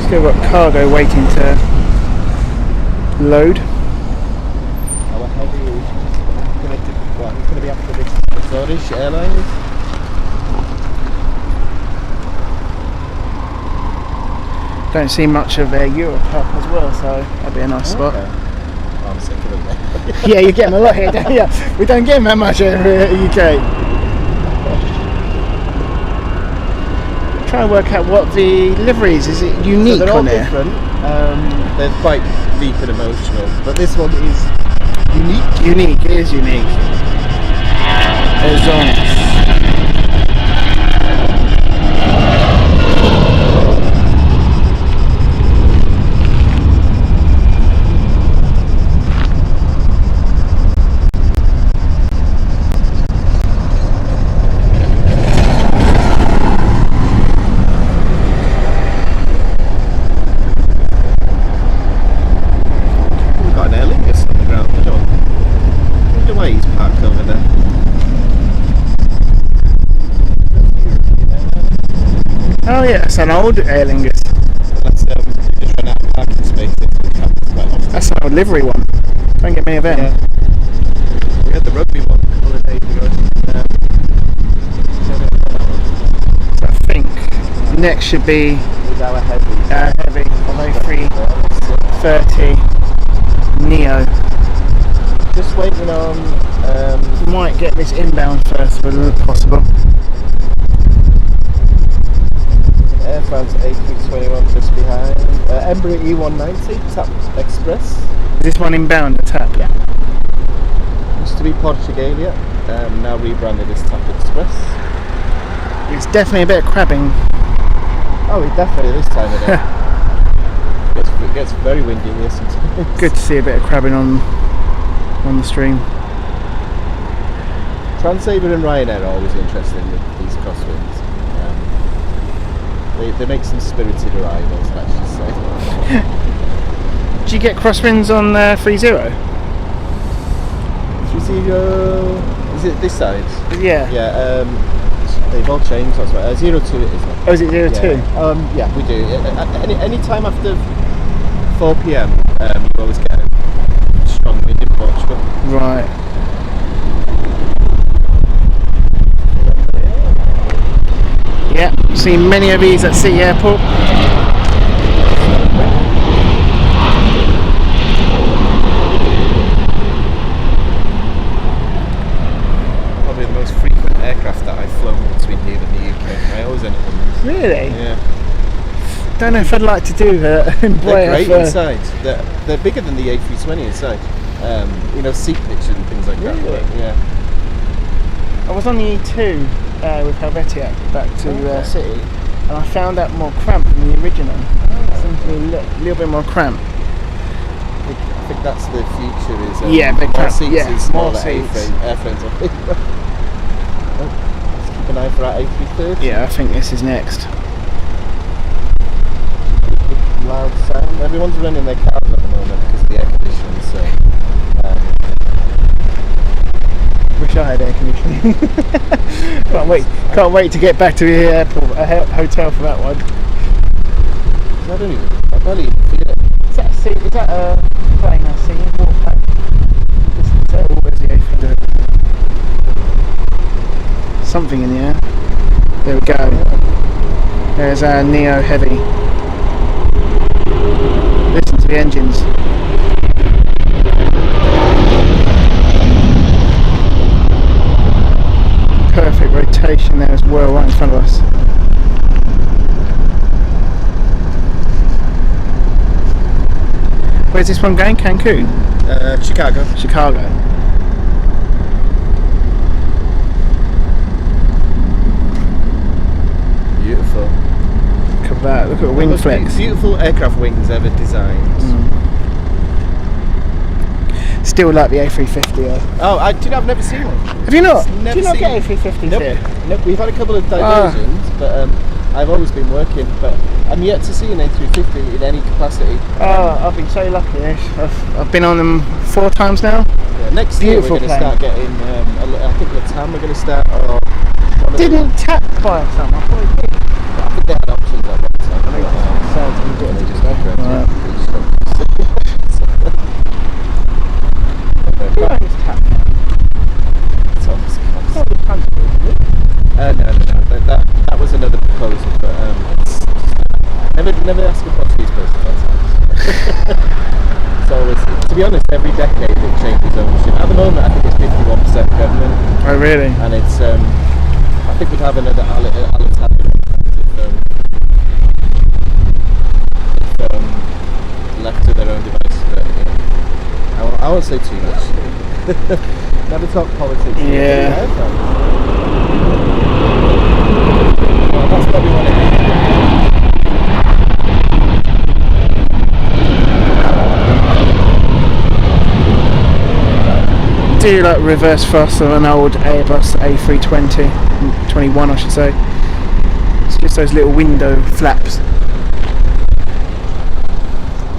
Still got cargo waiting to load. Our heavy is going to be after this Azores Airlines. Don't see much of Europe up as well, so that'd be a nice spot. I'm sick of them. Yeah, you get them a lot here, don't you? We don't get them that much over here in the UK. Try and work out what the liveries is. It unique so they're all on here? different. They're quite deep and emotional, but this one is unique. Unique. It is unique. Azores. That's an old Aer Lingus. That's we just run out of parking spaces. Which happens quite often. That's an old livery one. Don't get me a them. Yeah. We had the rugby one a couple of days ago. So I think next should be Is our heavy. heavy A330 Neo. Just waiting on. Might get this inbound first, but if possible. Air France A321 just behind. Embraer E190 Tap Express. Is this one inbound, a tap? Yeah. Used to be Portugal, now rebranded as Tap Express. It's definitely a bit of crabbing. Oh, it definitely this time of day. It gets very windy here sometimes. Good to see a bit of crabbing on the stream. Transaver and Ryanair are always interesting with these crosswinds. They make some spirited arrivals, let's just say. Do you get crosswinds on 30? 30, is it this side? Yeah. Yeah, they've all changed, that's right. 02 it is. Oh, is it 02? Yeah, we do. Any time after 4 PM, you always get a strong wind in Portugal. Right. Yeah, seen many of these at City Airport. Probably the most frequent aircraft that I've flown between here and the UK. I always end up on them. Really? Yeah. Don't know if I'd like to do that. They're great inside. They're bigger than the A320 inside. Seat pitch and things like that. Really? Yeah. I was on the E2 with Helvetia back to City, and I found that more cramped than the original. Seems to be a little bit more cramped. I think that's the future. Is big more cramped. seats Yeah, and more smaller seats. airframes. Let's keep an eye for our A330. Yeah, I think this is next. Loud sound. Everyone's running their cars at the moment because of the air conditioning. So. Wish I had air conditioning. Can't wait to get back to the airport, hotel for that one. I barely even feel it. Is that a plane I see? What plane? Is that always the A330? Something in the air. There we go. There's our Neo Heavy. Listen to the engines. Perfect rotation there as well, right in front of us. Where's this one going? Cancun? Chicago. Chicago. Beautiful. Look at that, look at the wing flex. Beautiful aircraft wings ever designed. Still like the A350 though. Oh, I've never seen one. Have you not? Never Do you not seen get A350s Nope. here? Nope, we've had a couple of diversions, but I've always been working, but I'm yet to see an A350 in any capacity. Oh, I've been so lucky. I've been on them 4 times now. Yeah, next year we're Beautiful going to plane. start getting, I think Latam we're going to start, or... Didn't Tap buy some? I thought he did. I think they had options at one time. I think they just offered it. Who owns Tap? It's obviously It's not the country, is it? No. That was another proposal, but never ask a Portuguese person about that. It's always, to be honest, every decade it changes ownership. At the moment, I think it's 51% government. Oh, really? And it's, I think we'd have another Alitalia if left to their own devices. But I won't say too much. Never talk politics. Yeah. Well, that's probably one of Do you like reverse thrust on an old Airbus A320, 21 I should say. It's just those little window flaps.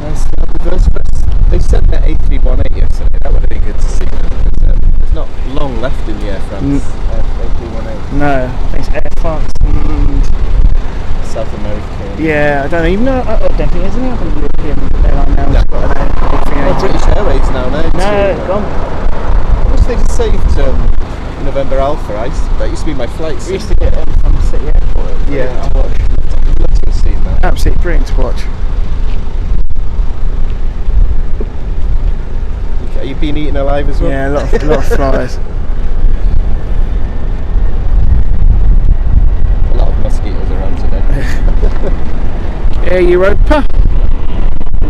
nice reverse thrust. They said that A318 yesterday. That would have been good to see. There's not long left in the Air France A318. No, I think it's Air France and South America. Yeah, I don't even know. I don't think there's any other European airline now. No. Got an A380. British Airways now, no? No, it's gone. I wish they just saved November Alpha. That used to be my flight. We used to get them from the city airport. Yeah. To watch. I'd love to have seen that. Absolutely brilliant to watch. Are you been eaten alive as well? Yeah, a lot of flies. A lot of mosquitoes around today. Air Europa.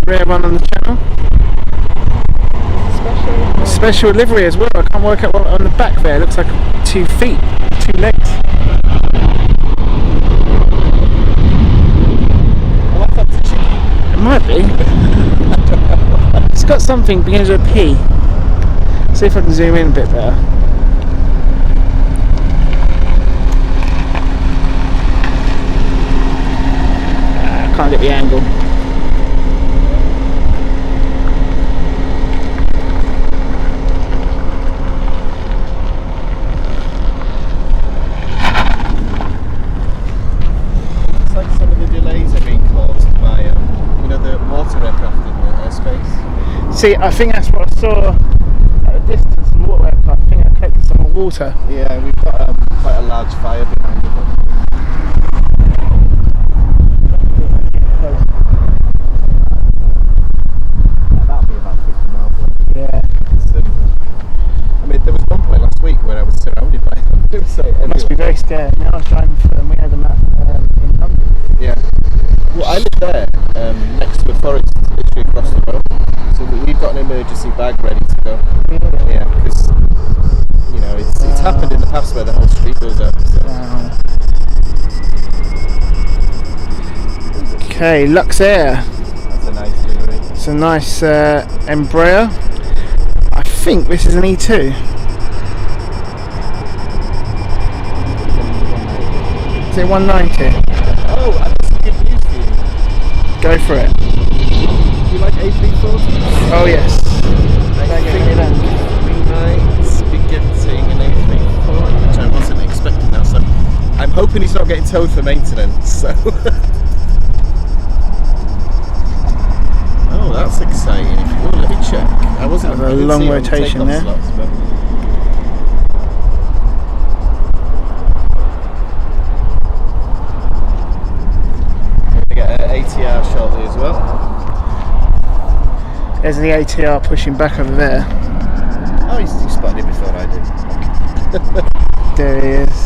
Rare one on the channel. Special livery as well. I can't work out what on the back there. It looks like 2 feet, 2 legs. Oh, I thought it was a chicken. It might be. It's got something begins with a P. See if I can zoom in a bit better. I can't get the angle. Looks like some of the delays are being caused by, the water aircraft in the airspace. See, I think that's what I saw at a distance from water aircraft. I think I collected some of water. Yeah, we've got quite a large fire behind it. That'll be about 50 miles away. Yeah. There was one point last week where I was surrounded by them. So It must be very scary. Now I was driving from, we had them in London. Yeah. Well, I live there, next to a forest, literally across the road. So we've got an emergency bag ready to go. Really? Yeah, because it's happened in the past where the whole street goes up. So. Wow. Okay, Lux Air. That's a nice livery. It's a nice Embraer. I think this is an E2. Is it 190? Oh, I've got some good news for you. Go for it. Do you like A340? Oh yes. I think we might be getting an A340, which I wasn't expecting now, so I'm hoping he's not getting towed for maintenance, so... Oh, that's exciting. Oh, let me check. I wasn't... That's a long rotation there. Slots, but... We're going to get an ATR shortly as well. There's the ATR pushing back over there. Oh, he spotted it before I did. There he is.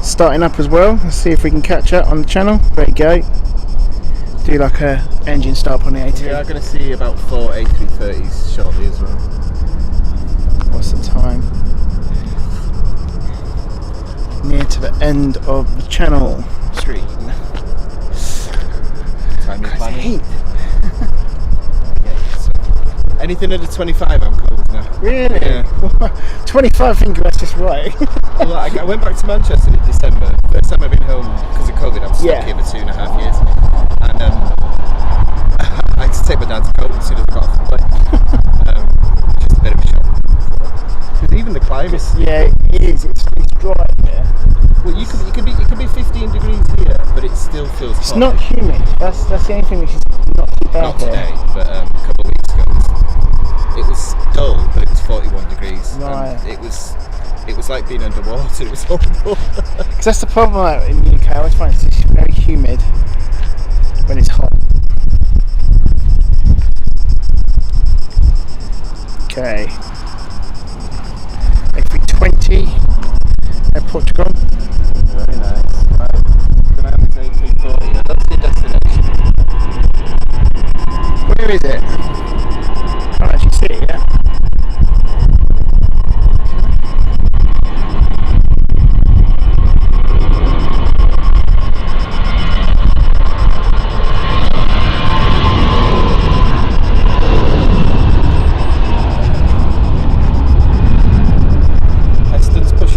Starting up as well. Let's see if we can catch up on the channel. There you go. Do like a engine start on the ATR. We are going to see about 4 A330s shortly as well. What's the time? Near to the end of the channel. Screen. Time you're planning. Heat. Yeah, so anything under 25 I'm cool with now. Really? Yeah. 25, I think that's just right. Well, I went back to Manchester in December. First time I've been home because of COVID. I was stuck here for 2.5 years. And I had to take my dad to cope as soon as I got off the plane. Just a bit of a shock. Because even the climate. Yeah, it is. It's dry here. Well, you can be 15 degrees here, but it still feels hot. It's not humid. That's the only thing which is not too bad. Not today, but a couple of weeks ago. It was dull, but it was 41 degrees. Right. And it was like being underwater. It was horrible. Because that's the problem like, in the UK. I always find it's just very humid when it's hot. Okay. A320 at Portugal. Very nice. Right. Can I have this A340? That's the destination. Where is it? Can't actually see it yet.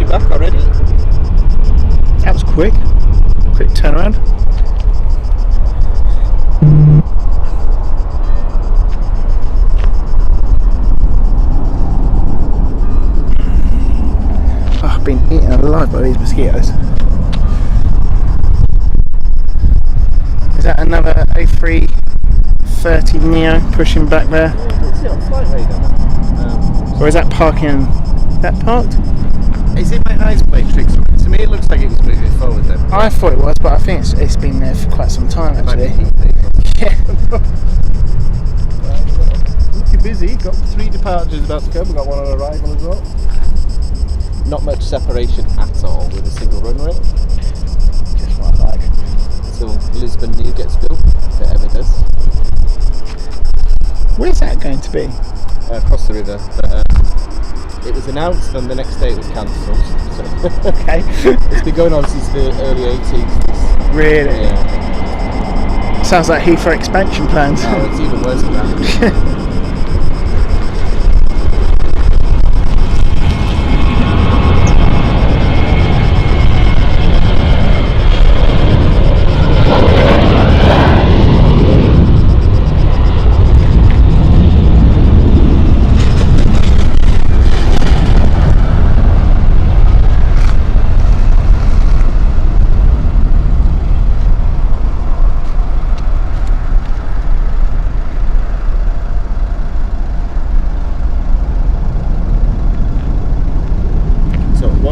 Back already? That was quick turnaround. Oh, I've been eaten alive by these mosquitoes. another A330 Neo pushing back there. What's it on flight radar? Or is that parking? That parked? Is it my eyes playing tricks? To me, it looks like it was moving forward then. I thought it was, but I think it's been there for quite some time actually. Yeah. Looking busy. Got 3 departures about to come. We've got 1 on arrival as well. Not much separation at all with a single runway. Just what I like. So Lisbon New gets built, if it ever does. Where's that going to be? Across the river. But, it was announced and the next day it was cancelled. So Okay. it's been going on since the early 80s. Really? Yeah. Sounds like Heathrow expansion plans. No, it's even worse than that.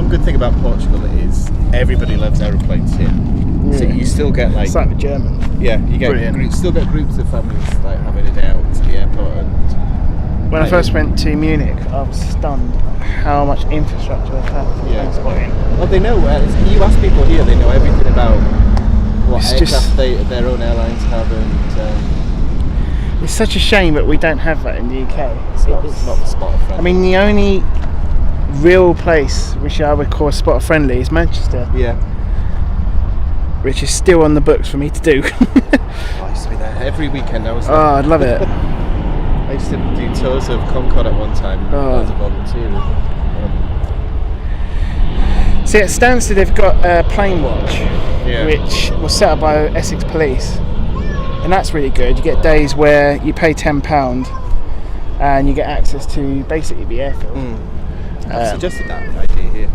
Good thing about Portugal is everybody loves aeroplanes here. Yeah. So you still get like it's like the German. Yeah, you get still get groups of families like having a day out to the airport. And when I first went to Munich, I was stunned at how much infrastructure they have for Planespotting. Well, they know. You ask people here, they know everything about what aircraft their own airlines have, and it's such a shame that we don't have that in the UK. It's not spot friendly. I mean, the only real place which I would call spot friendly is Manchester. Yeah. Which is still on the books for me to do. I used to be there every weekend. I was there. Oh, I'd love it. I used to do tours of Concorde at one time as a volunteer. See, at Stansted they've got a plane watch, which was set up by Essex Police, and that's really good. You get days where you pay £10 and you get access to basically the airfield. I've suggested that idea here,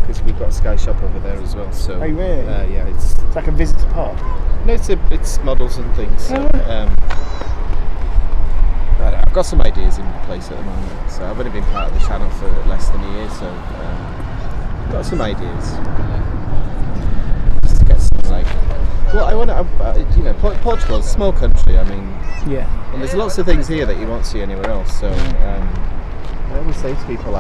because we've got a Sky Shop over there as well. So, oh, really? Yeah, it's like a visitor park. No, it's models and things. So, I've got some ideas in place at the moment. So I've only been part of the channel for less than a year, so I've got some ideas. Just to get some I want to. Portugal's a small country. I mean, yeah, and there's lots of things here that you won't see anywhere else. So. I always say to people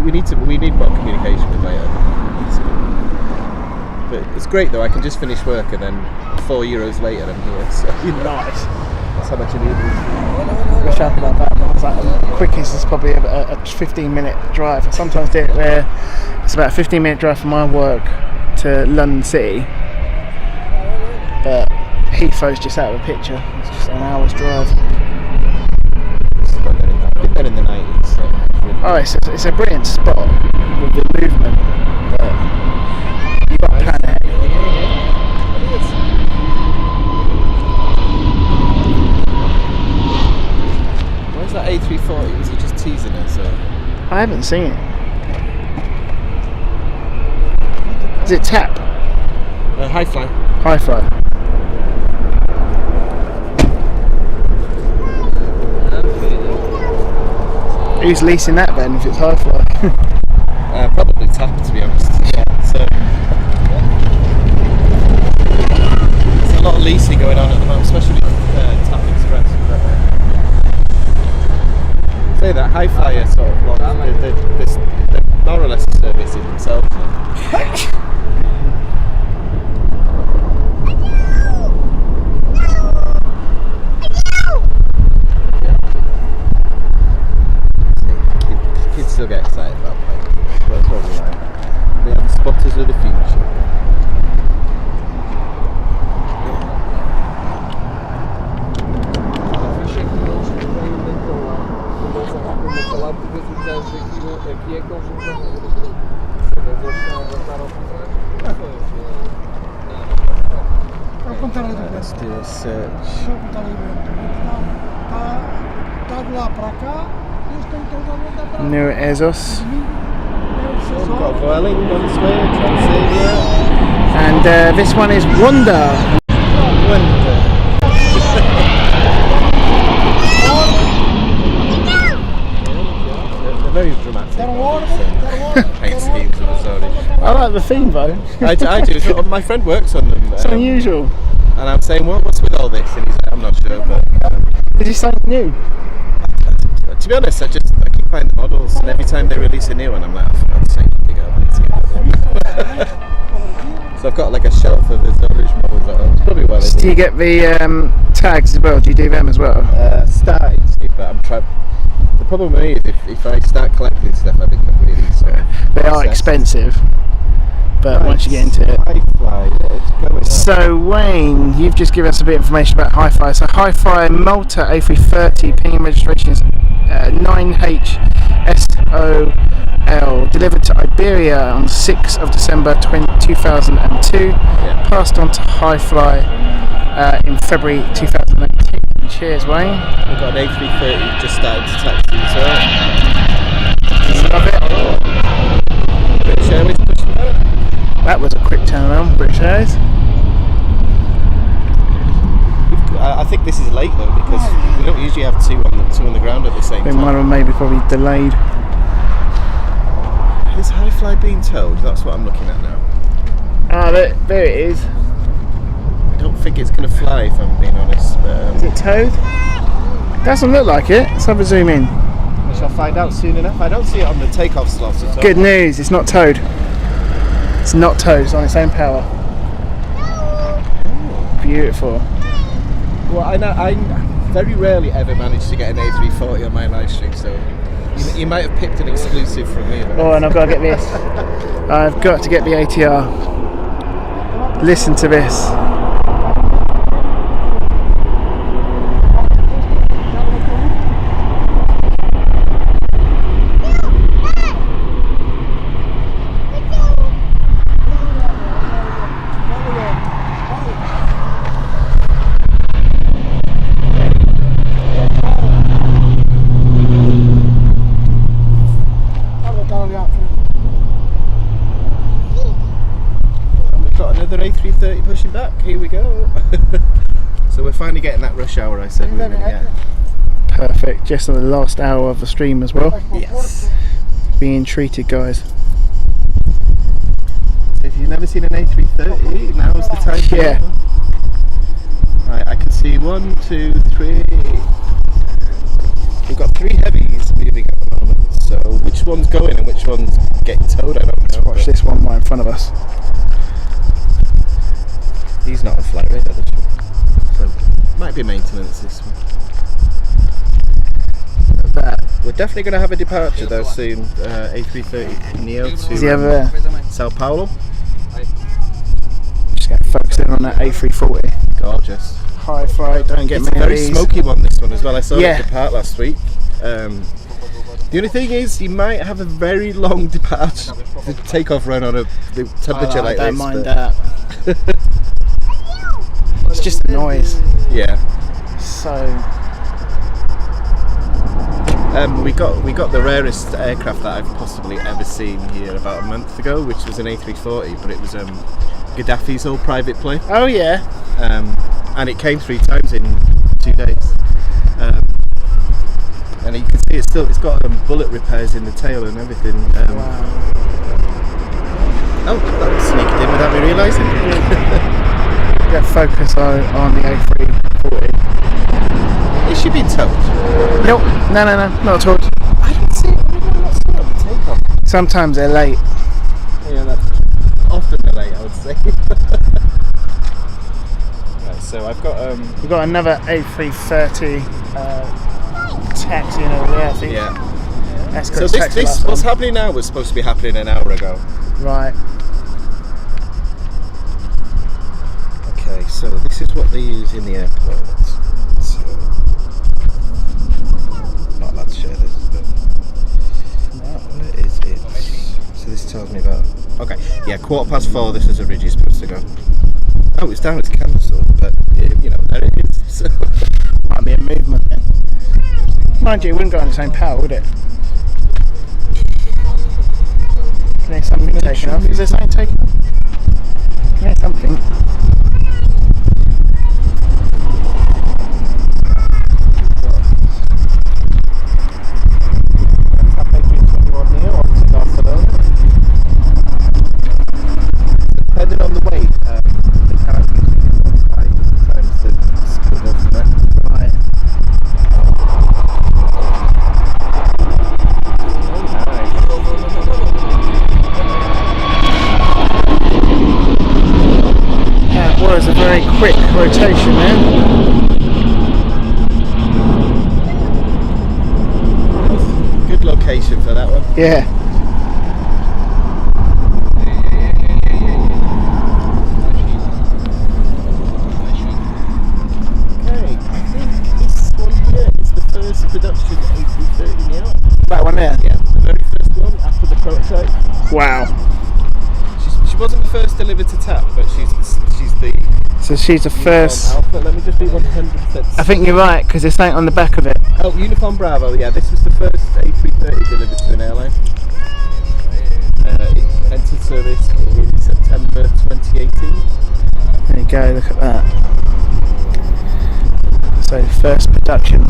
we need more communication with later. But it's great though. I can just finish work and then €4 later I'm here. So nice. That's how much I need. We're chatting about that. It's like the quickest is probably a 15-minute drive. I sometimes do it where it's about a 15-minute drive from my work to London City, but Heathrow's just out of the picture. It's just an hour's drive. Been in the 90s. It's a brilliant spot with the movement, but you've got to plan it. Where's that A340? Was he just teasing us? I haven't seen it. Is it TAP? High fly. High fly. Who's leasing that then if it's high fly? Probably TAP, to be honest. Yeah. So there's a lot of leasing going on at the moment, especially with TAP Express. Say that high fly are sort of they're more or less a service in themselves now. Still get excited about planes. That's what we like. They are the spotters of the future. Let's do a search. Near Ezos. We've got Vueling on its way, Transavia. And this one is Wonder. They're very dramatic. Paint schemes of the Azores. I like the theme though. I do. So my friend works on them. It's unusual. And I'm saying, what's with all this? And he's like, I'm not sure, but. Is this something new? To be honest, I keep finding the models, and every time they release a new one, I'm like, oh, for God's sake, here we go, I need to get that. So I've got like a shelf of Azores models at home. It's probably why they Do you get the tags as well? Do you do them as well? Starting to, but I'm trying. The problem with me is if I start collecting stuff, I become really They are expensive, but once you get into it. So Wayne, you've just given us a bit of information about Hi-Fi. So Hi-Fi Malta A330 pinging registration is 9HSOL, delivered to Iberia on 6th of December 2002, passed on to Hi-Fly in February 2018. Cheers, Wayne. We've got an A330 just started to taxi as well. Love it. British Airways pushing out. That was a quick turnaround, British Airways. I think this is late though, because we don't usually have two on the ground at the same I think time. one of them maybe probably delayed. Is Hi-Fly being towed? That's what I'm looking at now. Ah, there it is. I don't think it's going to fly, if I'm being honest. But, Is it towed? Doesn't look like it. Let's have a zoom in. we shall find out soon enough. I don't see it on the takeoff slots at all. Good news, it's not towed. It's not towed, it's on its own power. Beautiful. Well, I very rarely ever manage to get an A340 on my live stream, so you might have picked an exclusive from me. Oh, and I've got to get this. I've got to get the ATR. Listen to this. Another A330 pushing back, here we go. So we're finally getting that rush hour I said we were going to get. Perfect, just on the last hour of the stream as well. Yes. Being treated, guys. So if you've never seen an A330, now's the time. Yeah. Right, I can see 1, 2, 3. We've got 3 heavies moving at the moment, so which one's going and which one's getting towed, I don't know. Watch this one right in front of us. He's not a flight radar, this one. So, might be maintenance this one. We're definitely going to have a departure though soon. A330 Neo to Sao Paulo. Just going to focus in on that A340. Gorgeous. Hi-Fly, don't get It's a many of very these. smoky one, this one as well. I saw it depart last week. The only thing is, you might have a very long departure, the takeoff run on a temperature like this. I don't mind that. It's just the noise. Yeah. So. We got the rarest aircraft that I've possibly ever seen here about a month ago, which was an A340, but it was Gaddafi's old private plane. Oh yeah. And it came 3 times in 2 days. And you can see it's got bullet repairs in the tail and everything. Wow. Oh, that sneaked in without me realising. Get focus on the A340. Is she being towed? Nope. No, not at all. I didn't see it. I'm not seeing it on the takeoff. Sometimes they're late. Yeah, that's often they're late, I would say. Right, so I've got We've got another A330 taxi in over there, I think. yeah. That's So this what's happening now was supposed to be happening an hour ago. Right. Okay, so this is what they use in the airport. So not allowed to share this, but where is it? So this tells me about. Okay, yeah, 4:15. This is originally supposed to go. Oh, it's down as cancelled, but you know there it is. So. Might be a movement then. Mind you, it wouldn't go on its own power, would it? Can there's something taken off? Is there something taken off? Yeah, something. depending on the weight, the car can be modified sometimes to split up from there. Right. That was a very quick rotation there. Good location for that one. Yeah. Okay, I think this one here is the first production A330neo. That one there? Yeah, the very first one after the prototype. Wow. She wasn't the first delivered to TAP, but she's the So she's the first. Alpha. Let me just be 100%. I think you're right, because there's something on the back of it. Oh, Uniform Bravo, yeah, this was the first A330 delivered to an airline. It entered service in September 2018. There you go, look at that. So, first production.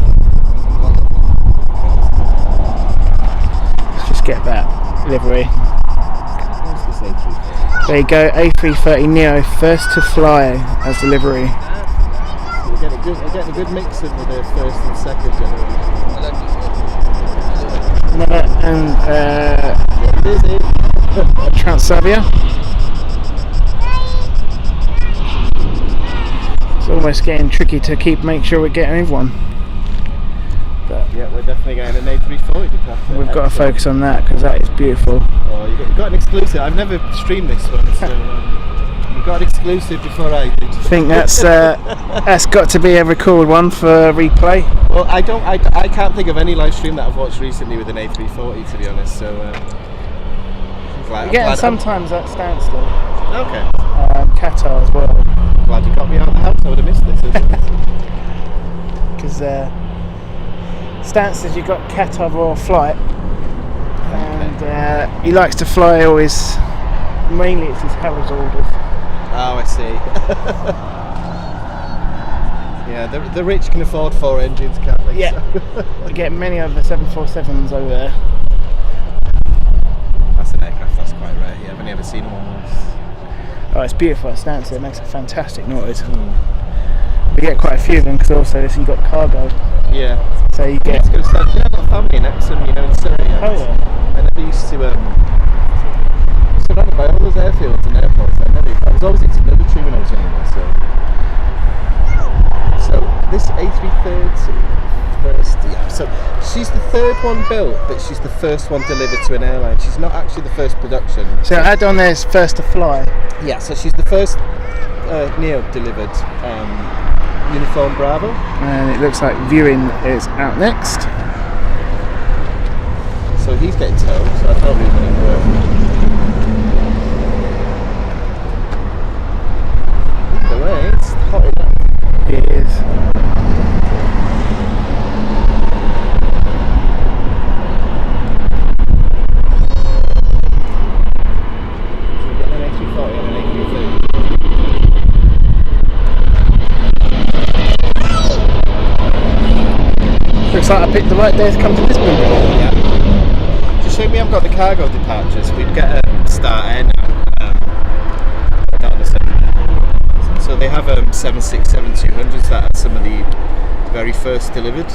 Let's just get that livery. Where's this A330? There you go, A330neo, first to fly as the livery. So we're getting a good mix of the first and second generation. And Busy. Transavia. It's almost getting tricky to make sure we're getting everyone. But Yeah, we're definitely getting an A340 departure. we've got to focus on that because that is beautiful. Oh, you got an exclusive. I've never streamed this one, so you got an exclusive before I did. I think that's got to be a record one for replay. Well, I can't think of any live stream that I've watched recently with an A340, to be honest. So Again, sometimes that standstill. Okay. Qatar as well. Glad you got me out of the house. I would have missed this. Because Stan says you've got Qatar Royal Flight, and he likes to fly always. Mainly, it's his Harrods orders. Oh, I see. Yeah, the rich can afford 4 engines, can't they? Yeah. You get many of the 747s over there. That's an aircraft that's quite rare. Yeah, I've only ever seen one once. Oh, it's beautiful at Stansted. It makes a fantastic noise. We get quite a few of them because also you've got cargo. Yeah. So you get. It's good stuff. You know, I've got family in Epsom, you know, in Surrey. Oh yeah. I never used to. Surrounded by all those airfields and airports. I was always into military when I was younger. So this A330 first. Yeah. So she's the third one built, but she's the first one delivered to an airline. She's not actually the first production. So add on there's first to fly. Yeah. So she's the first Neo delivered. Uniform Bravo. And it looks like viewing is out next. So he's getting towed, so I don't really want to work. Either way, it's hot enough. It is. So we've got an A340 and an A330. Looks like I picked the right day to come to Lisbon. Yeah. Just showing me I've got the cargo departures. We'd get a Star Air now. Not on the 7. So they have 767-200s that are some of the very first delivered.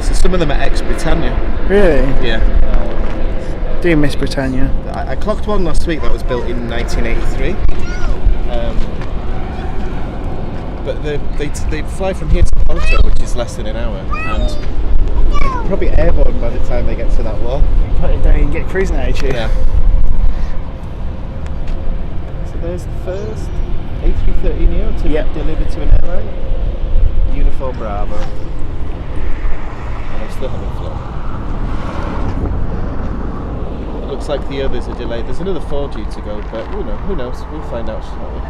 So some of them are ex-Britannia. Really? Yeah. Do miss Britannia. I clocked one last week that was built in 1983. But they fly from here to Portugal, which is less than an hour, and probably airborne by the time they get to that wall. But you don't even get cruising altitude. Yeah. So there's the first A330neo to be delivered to an airline. Uniform Bravo. And I'm still having flown. It looks like the others are delayed. There's another 4 due to go, but who knows? We'll find out shortly.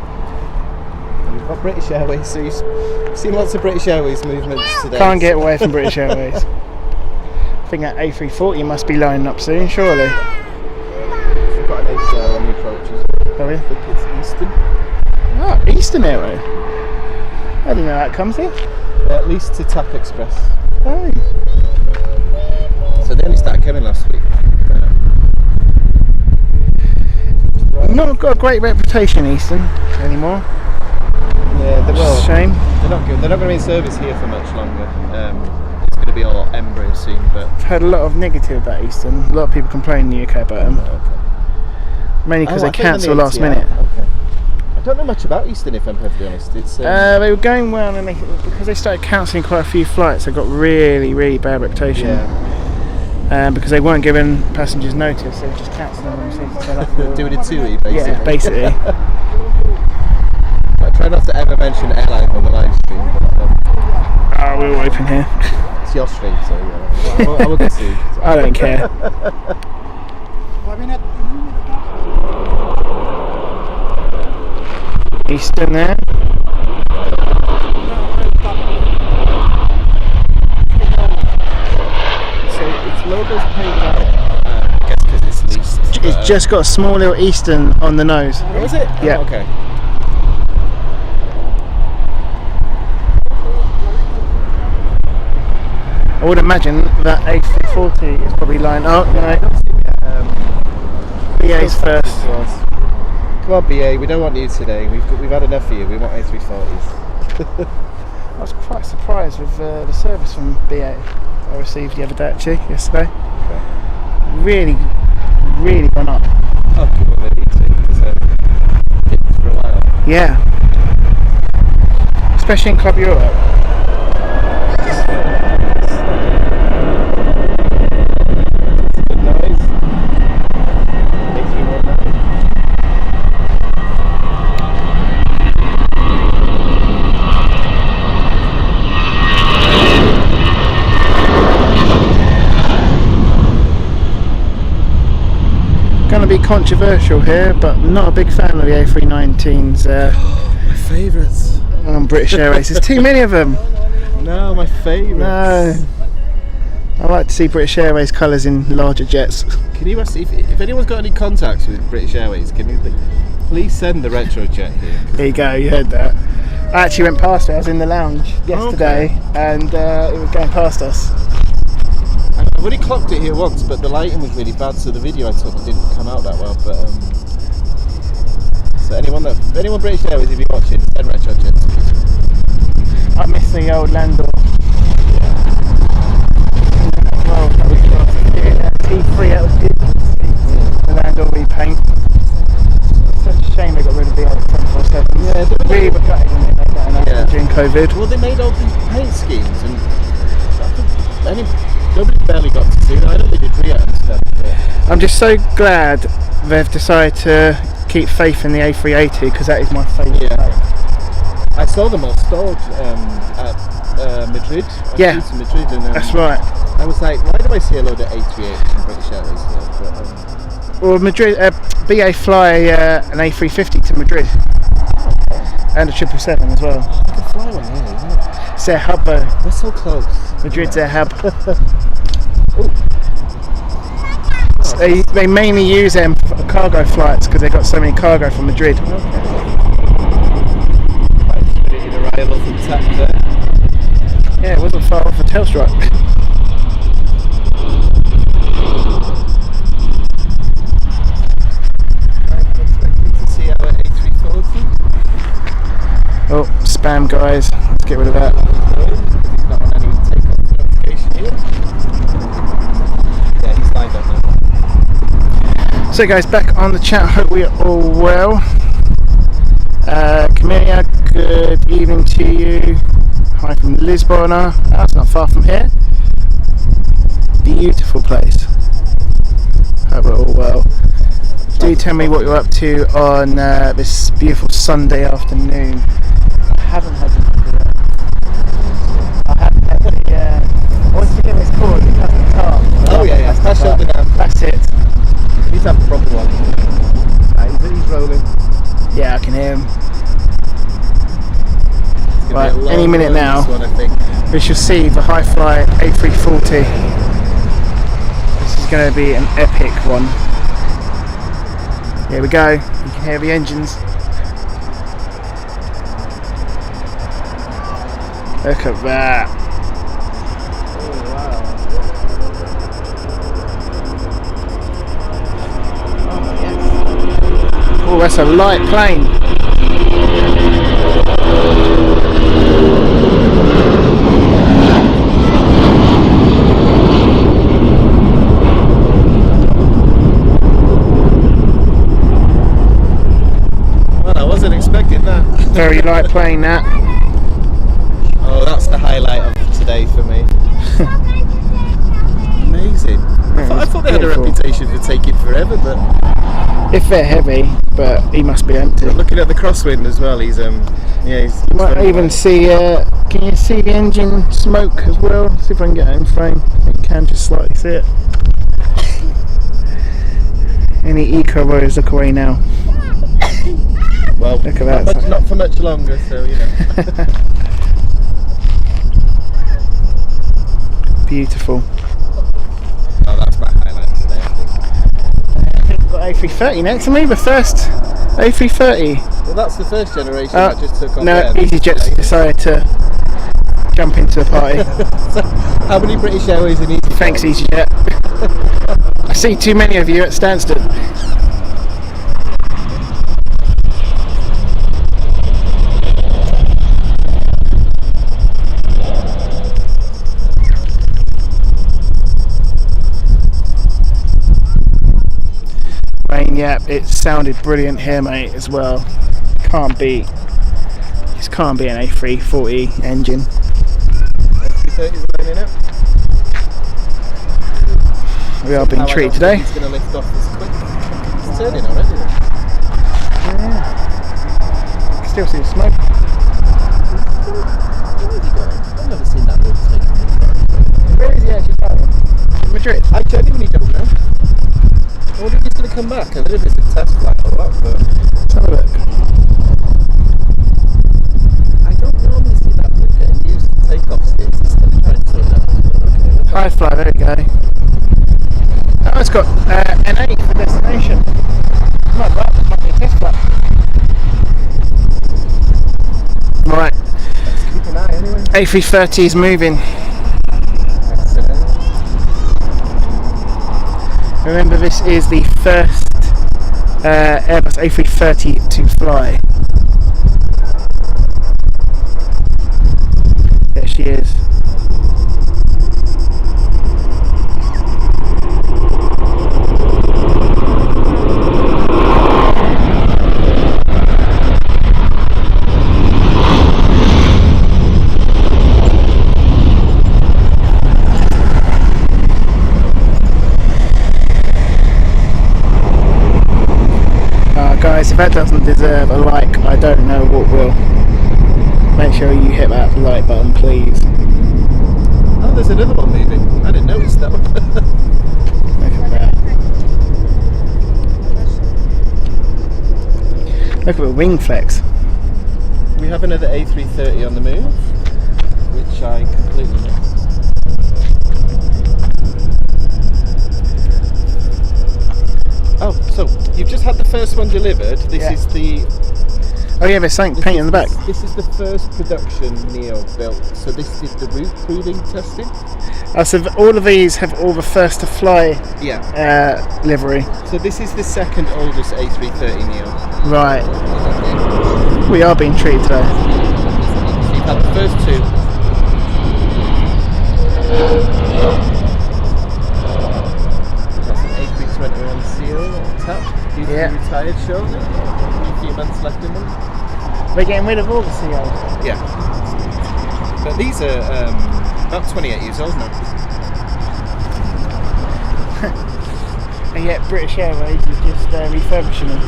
We've got British Airways, so you've seen lots of British Airways movements today. Can't get away from British Airways. I think that A340 must be lining up soon, surely. We've got an ACL on the approaches. Have we? I think it's Eastern. Oh, Eastern Airway. I didn't know that comes here. At least to TAP Express. Oh. So they only started coming last week. not got a great reputation, Eastern, anymore. Yeah, well, Shame. They're not good. They're not going to be in service here for much longer. It's going to be all Embraer soon, but I've heard a lot of negative about Eastern. A lot of people complain in the UK about them. Mainly because they cancel last minute. Okay. I don't know much about Eastern, if I'm perfectly honest. It's they were going well, and because they started cancelling quite a few flights, they got really, really bad reputation. Yeah. Because they weren't giving passengers notice, they were just cancelling them. Doing it too, basically. Yeah, basically. I try not to ever mention airline on the live stream, but We're all open here. it's your stream, so yeah. I will get sued. I don't care. Eastern there. So its logo's painted out. I guess because it's leased. It's just got a small little Eastern on the nose. Oh, is it? Yeah. Oh, okay. I would imagine that A340 is probably lined up. BA's first. Come on, BA, we don't want you today. We've had enough of you. We want A340s. I was quite surprised with the service from BA I received the other day, yesterday. Okay. Really, really gone up. Oh, good. Well, they need to, because it's for a while. Yeah. Especially in Club Europe. Good noise. Going to be controversial here, but not a big fan of the A319s My favourites. on British Airways. There's too many of them. No, my favourites. No. I like to see British Airways colours in larger jets. Can you ask if anyone's got any contacts with British Airways? Can you please send the retro jet here? There you go, you heard that. I actually went past it. I was in the lounge yesterday, and it was going past us. I've already clocked it here once, but the lighting was really bad, so the video I took didn't come out that well. But so anyone British Airways, if you're watching, send retro jets. I miss the old Landor. Well, that was T3, that was good. The Landor repaint. Such a shame they got rid of the old 747. Yeah, really were gutted when they made that announcement during COVID. Well, they made all these paint schemes, and nobody barely got to see them. I know they did Ria and stuff. But I'm just so glad they've decided to keep faith in the A380, because that is my favourite. Yeah. I saw them all stored at Madrid. Yeah, to Madrid, and that's right. I was like, why do I see a load of A380s from British Airways here? But, Well, Madrid, BA fly an A350 to Madrid, and a 777 as well. I can fly one here, isn't it? It's their hub though. We're so close. Madrid's their hub. They mainly use them for cargo flights because they got so many cargo from Madrid. Okay. In arrival from TAP there. Yeah, it wasn't far off a Telstra. Oh, spam guys, let's get rid of that. So guys, back on the chat, hope we are all well. Camellia, good evening to you. Hi from Lisbon, that's not far from here. Beautiful place. Hope we're all well. Do tell me what you're up to on this beautiful Sunday afternoon. I haven't had the what's the game it's called? The car. Oh yeah, smash up the dam. That's it. He's have a proper one. He's rolling. Yeah, I can hear him. Right, any minute now, one, I think. we shall see the high fly A340. This is going to be an epic one. Here we go. You can hear the engines. Look at that. Oh, that's a light plane. Well, I wasn't expecting that. Very light plane, that. Oh, that's the highlight of today for me. Amazing. I thought they had a beautiful. reputation for taking forever, but If they're heavy, but he must be empty. looking at the crosswind as well, he's You might very even light. see, can you see the engine smoke as well? See if I can get it in frame. You can just slightly see it. Any eco rollers, look away now. Well, Look at that. not for much longer, so you know. Beautiful. Oh, that's my highlight today, I think. We've got A330 next to me, the first A330. Well, that's the first generation that just took off. No, there. EasyJet's decided to jump into the party. So, how many British Airways in EasyJet? Thanks, EasyJet. I see too many of you at Stansted. Yeah, it sounded brilliant here, mate, as well. Can't beat. Just can't beat an A340 engine. A330's lining up. We are being treated today. He's going to lift off this quick. It's turning already. Yeah. Still see the smoke. Where is he going? I've never seen that road taken. Where is he actually going? Madrid. I genuinely don't know. I wonder if he's going to come back. I don't know if it's a test flight or what, but Let's have a look. I don't normally see that route getting used for takeoff skids. It's going to try and slow down. High fly, there we go. Oh, it's got an 8 for destination. Might be a test flight. Right, Let's keep an eye anyway. A330 is moving. Remember, this is the first Airbus A330 to fly. There she is. Guys, if that doesn't deserve a like, I don't know what will. Make sure you hit that like button, please. Oh, there's another one moving. I didn't notice that one. Look at that. Look at the wing flex. We have another A330 on the move, which I completely missed. Oh, so you've just had the first one delivered. This Yeah. is the. Oh yeah, there's something painted on the back. This is the first production Neo built. So this is the route proving testing. So all of these have all the first to fly Yeah. livery. So this is the second oldest A330 Neo. Right. We are being treated today. So you've had the first two. That's an A321 seal on top. Due to Yeah. be retired shortly. A few months left in them. We're getting rid of all the COs. Yeah. But these are about 28 years old now. And yet British Airways is just refurbishing them.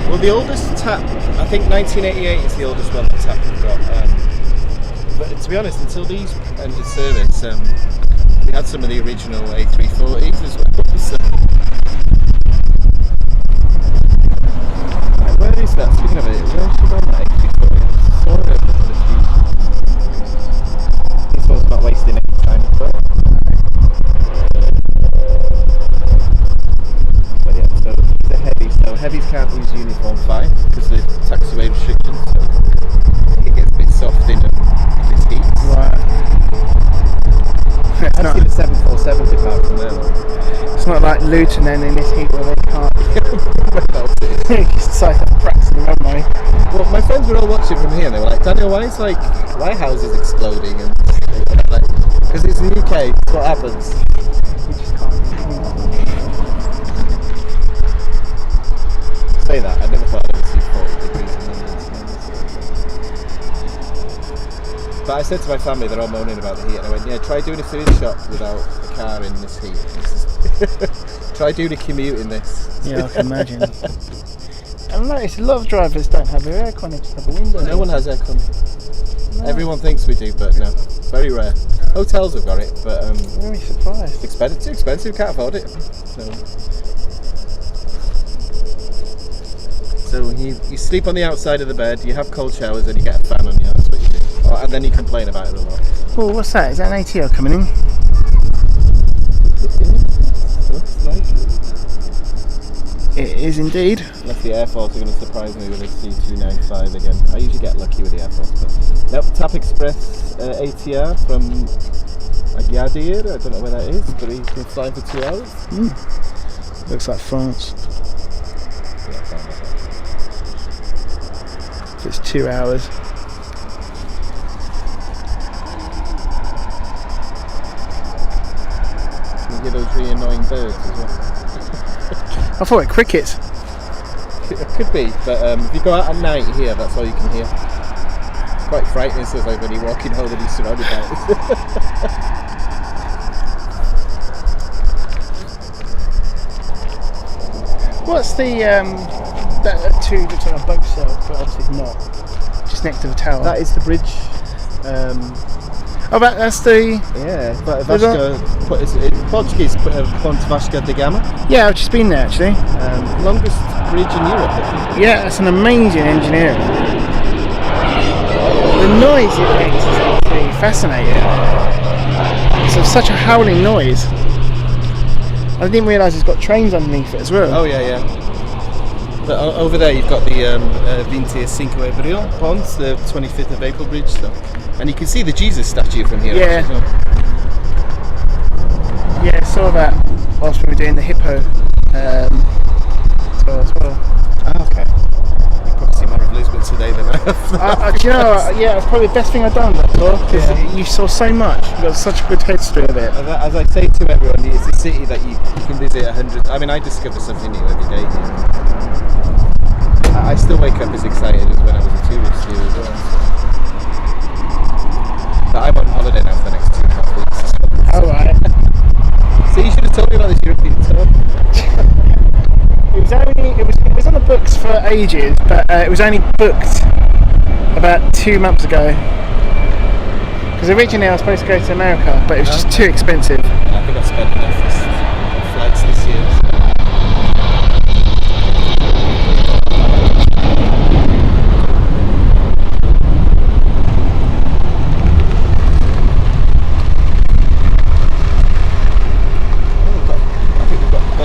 Well, the oldest TAP, I think 1988 is the oldest one that TAP have got. But to be honest, until these ended service, we had some of the original A340s as well. So. Where is that? Speaking of it, where's she on that A340? I saw it up in the few. This one's not wasting any time at all. But yeah, so these are heavy. So heavies can't use Uniform 5 because of the taxiway restrictions. So it gets a bit soft in this heat. Right. I've seen a 747 depart from there. It's not like Luton then in this heat where they can't It's like a practicing runway. Well, my friends were all watching from here and they were like, Daniel, why houses exploding? And like, because it's the UK, it's what happens. You just can't. Say that, I never thought I'd ever see 40 degrees in London. But I said to my family, they're all moaning about the heat, and I went, yeah, try doing a food shop without a car in this heat. Try doing a commute in this. Yeah, I can imagine. I've noticed a lot of drivers don't have their aircon, they just have a window. No one has aircon. No. Everyone thinks we do, but no. Very rare. Hotels have got it, but I'm really surprised. it's too expensive, can't afford it. So you sleep on the outside of the bed, you have cold showers, and you get a fan on you. That's what you do. And then you complain about it a lot. Oh, what's that? Is that an ATO coming in? Looks like It is indeed. unless the Air Force are going to surprise me with a C295 again. I usually get lucky with the Air Force, but nope. TAP Express ATR from Agadir. I don't know where that is, but he's been flying for 2 hours. Looks like France. Yeah, I found that. So it's 2 hours. Can you hear those really annoying birds as well? I thought it crickets. It could be, but if you go out at night here, that's all you can hear. It's quite frightening, so it's like when you're walking home and you're surrounded by it. What's the that two looks like a boat sail, but obviously it's not. Just next to the tower. That is the bridge. Oh, that's the. Yeah, Vasco. In Portuguese, Ponte Vasco da Gama. Yeah, I've just been there actually. Longest bridge in Europe, I think. Yeah, that's an amazing engineering. The noise it makes is actually fascinating. It's such a howling noise. I didn't realise it's got trains underneath it as well. Oh yeah. But over there you've got the 25 Abril Ponte, the 25th of April bridge. So. And you can see the Jesus statue from here. Yeah. Actually, Yeah, I saw that whilst we were doing the hippo tour as well. Oh, okay. You've probably seen more of Lisbon today than I have. Do you know, yeah, it's probably the best thing I've done that tour, because you saw so much. You got such a good history of it. As I say to everyone, it's a city that you can visit 100. I mean, I discover something new every day here. I still wake up as excited as when I was a tourist here as well. But I'm on holiday now for the next 2.5 weeks. Alright. So you should have told me about this European tour. It was on the books for ages, but it was only booked about 2 months ago. Because originally I was supposed to go to America, but it was just too expensive. I think I've spent enough on flights this year. So.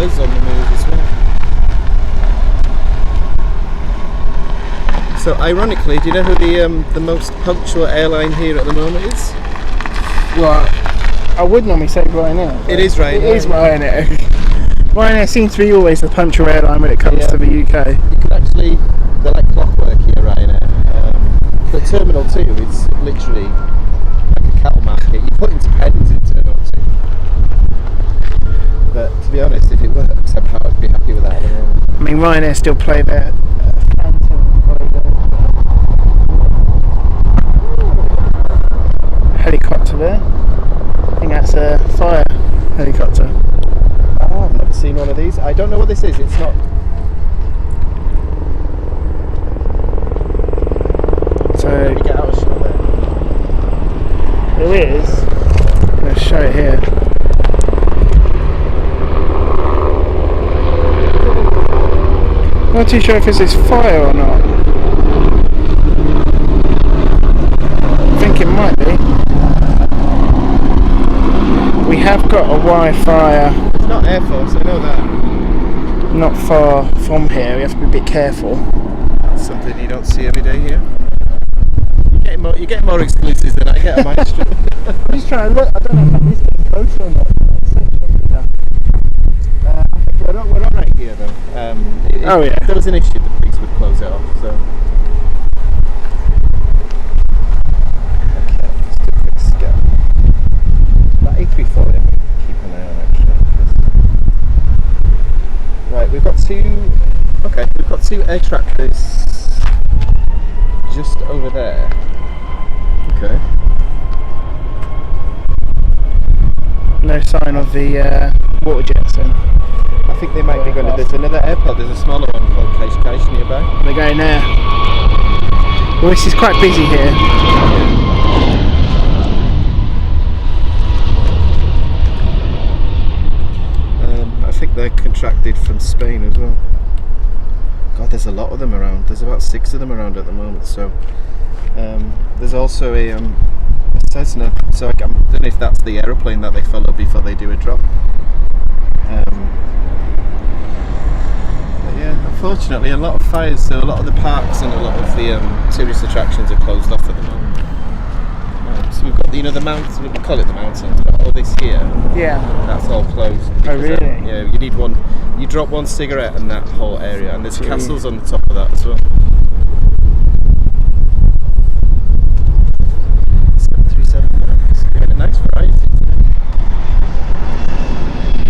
On the move as well. So ironically, do you know who the most punctual airline here at the moment is? Well, I would normally say Ryanair. It is Ryanair. It is Ryanair. Ryanair seems to be always the punctual airline when it comes to the UK. You can actually, they're like clockwork here, Ryanair. But Terminal 2 is literally like a cattle market. You put into pens in Terminal 2. But to be honest, if it works, I'd be happy with that. I mean, Ryanair still play their phantom helicopter there. I think that's a fire helicopter. Oh, I've never seen one of these. I don't know what this is. It's not. So let me get out a shot there. there is. I'm going to show it here. Not too sure if this is fire or not. I think it might be. We have got a Wi-Fi. It's not Air Force, I know that. Not far from here. We have to be a bit careful. That's something you don't see every day here. You get more exclusives than I get on my street. I'm just trying to look. I don't know if that is getting closer or not. It's so close now. I we're all right here though. If there was an issue, the police would close it off. So. Okay, let's do a quick scan. That A340, I'm going to keep an eye on actually. Right, we've got two air tractors just over there. Okay. No sign of the water jets then. I think they might be going to. There's another airport. There's a smaller one called Kaish nearby. They're going there. Well, this is quite busy here. I think they're contracted from Spain as well. God, there's a lot of them around. There's about 6 of them around at the moment. So there's also a Cessna. So I don't know if that's the aeroplane that they follow before they do a drop. But yeah, unfortunately, a lot of fires. So a lot of the parks and a lot of the tourist attractions are closed off at the moment. So we've got the mountains. We call it the mountains. But all this here. Yeah. That's all closed. Oh really? Yeah. You need one. You drop one cigarette in that whole area, and there's castles on the top of that as well. 737. It's giving a nice variety.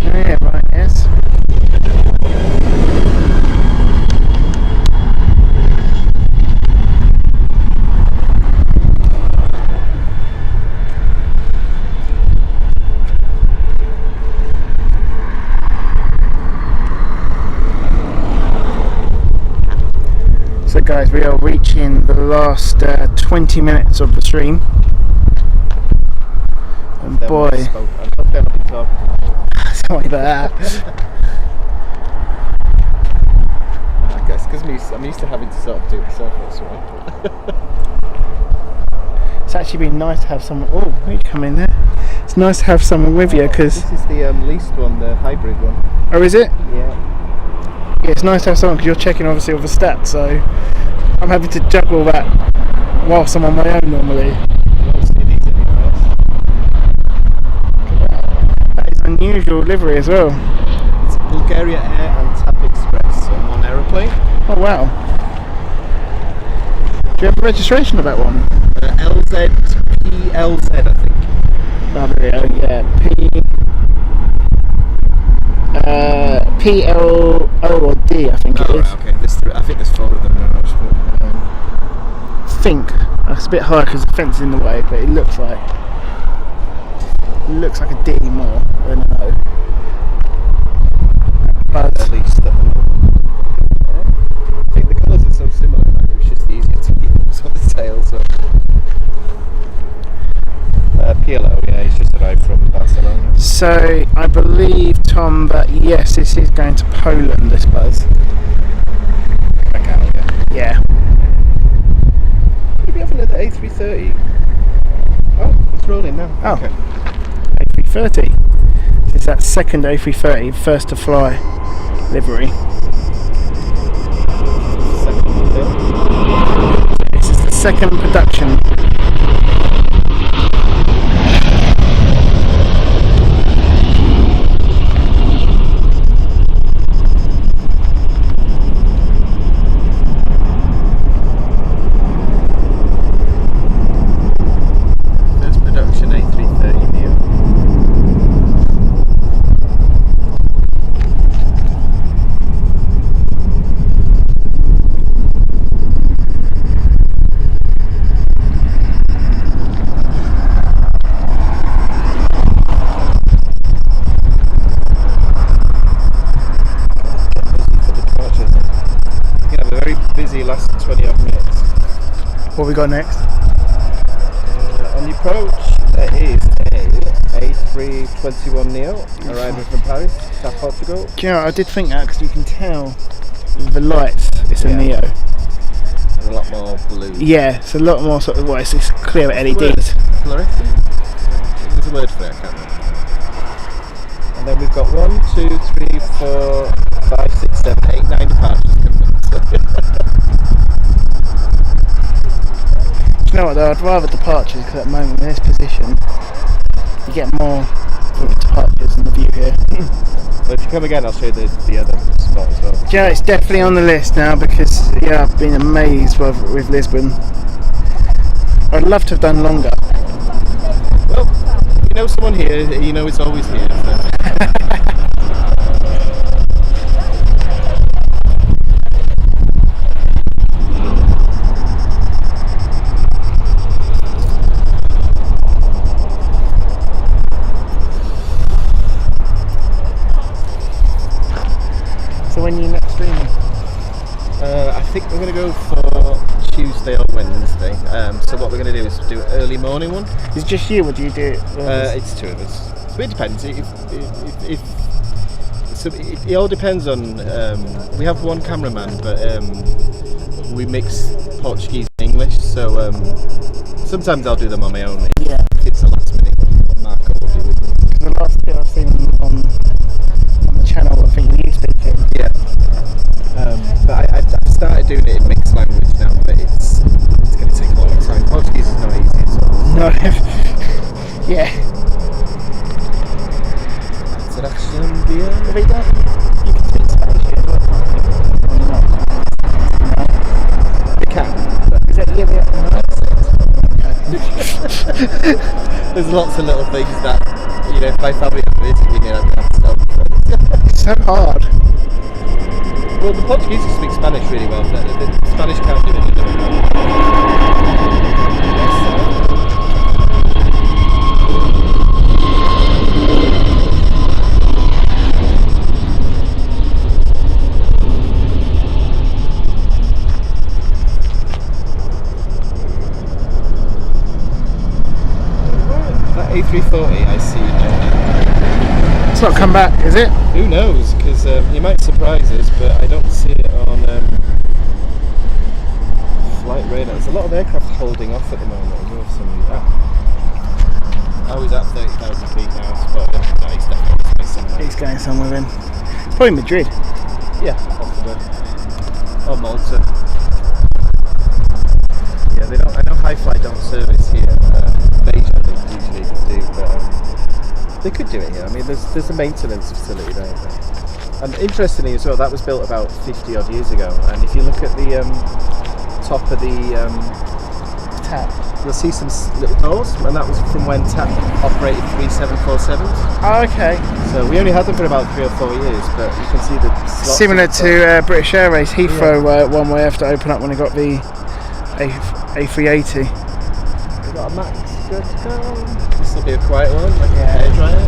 Yeah, right, yes. So guys, we are reaching the last 20 minutes of the stream. And boy, sorry about that. I guess because I'm used to having to sort of do it myself as well. It's actually been nice to have someone. Oh, you come in there. It's nice to have someone with you because. This is the leased one, the hybrid one. Oh, is it? Yeah. Yeah, it's nice to have someone because you're checking obviously all the stats. So I'm having to juggle that whilst I'm on my own normally. Unusual livery as well. It's Bulgaria Air and TAP Express on one aeroplane. Oh wow. Do you have a registration of that one? PLZ I think. Oh there we go, yeah. PLO or D I think it is. Right, okay. I think there's 4 of them now actually. Think. That's a bit high because the fence is in the way, but it looks like a D more than an O. But at least I think the colours are so similar that it was just easier to keep on the tail. So PLO, yeah, he's just arrived from Barcelona. So I believe, Tom, that yes, this is going to Poland, I suppose. Yeah. Maybe have another A330. Oh, it's rolling now. Oh. Okay. A330. This is that second A330, first to fly livery. This is the second production. Last 20 odd minutes. What we got next? On the approach, there is a A321neo arriving from Paris to Portugal. Do you know, I did think that because you can tell with the lights it's a Neo. There's a lot more blue. Yeah, it's a lot more sort of, well, it's clear LEDs. Fluorescent? There's a word for it, I can't remember. And then we've got 1, 2, 3, 4, 5, 6, 7, 8, 9 departures coming up. You know what though, I'd rather departures because at the moment in this position you get more with departures. departures and the view here. But if you come again, I'll show you the other spot as well. Yeah, it's definitely on the list now because I've been amazed with Lisbon. I'd love to have done longer. Well, you know someone here, you know it's always here. So. So when you next streaming? I think we're going to go for Tuesday or Wednesday. So what we're going to do is do an early morning one. Is it just you, or do you do it? It's two of us. So it depends. It all depends on. We have one cameraman, but we mix Portuguese and English. So sometimes I'll do them on my own. Yeah. If it's a last minute one, Marco will be with me. The last bit I've seen on the channel, I think you speak in. Yeah. But I've started doing it in mixed language now, but it's going to take a long time. Portuguese is not easy at all. No. Yeah. Atraction bien. Have you done? You can speak Spanish here, but or not. You can. Is that There's lots of little things that, if my family are visiting me, I'd have to stop. It's so hard. Well, the Portuguese can speak Spanish really well, but the Spanish can't do it. That A340 I see now. It's not come back, is it? Who knows? Because he might surprise us, but I don't see it on flight radar. There's a lot of aircraft holding off at the moment. He's at 30,000 feet now. Spotted him. No, he's definitely going somewhere. He's going somewhere then. Probably Madrid. Yeah, possibly. Or Malta. Yeah, they don't. I know Hi-Fly don't service here. Beijing they usually do, but they could do it here. I mean, there's a maintenance facility there. And interestingly as well, that was built about 50 odd years ago. And if you look at the top of the TAP, you'll see some little doors, and that was from when TAP operated 3747s. Oh, okay. So we only had them for about 3 or 4 years, but you can see the slots. Similar to British Airways, Heathrow one way have to open up when they got the A380. We got a Max. Good to go. This will be a quiet one, like a hairdryer.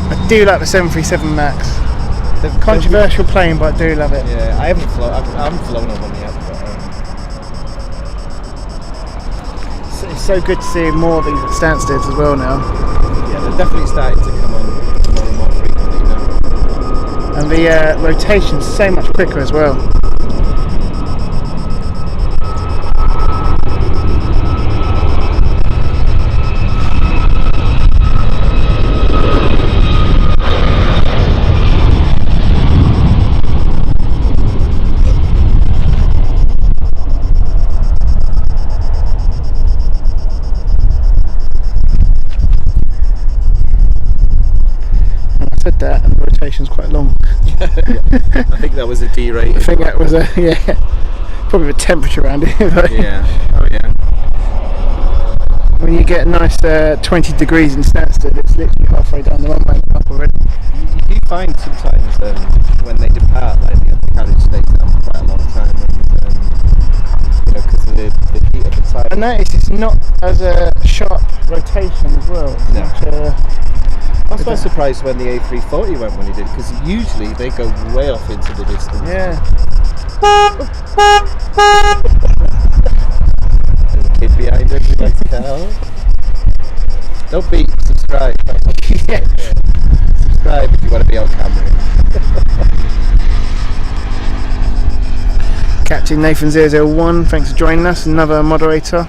I do like the 737 Max. The controversial plane, but I do love it. Yeah, I haven't flown on one yet. But, it's so good to see more of these at Stansteads as well now. Yeah, they're definitely starting to come on more and more frequently now. And the rotation's so much quicker as well. That and the rotation's quite long. Yeah. I think that was a D rate. I think that was probably the temperature around it. Yeah. Oh yeah. When you get a nice 20 degrees in Stansted, it's literally halfway down the runway up already. You do find sometimes when they depart, like the carriage stays down for quite a long time, and because of the heat of the tide. I noticed it's not as a sharp rotation as well. It's no. I was quite surprised when the A340 went when he did, because usually they go way off into the distance. Yeah. There's a kid behind us who likes to tell. Don't beat, subscribe. Yeah. Subscribe if you want to be on camera. Captain Nathan 001, thanks for joining us, another moderator.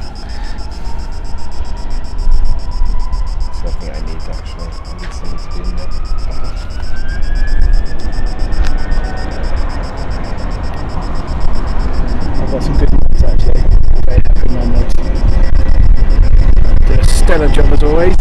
Stellar job as always.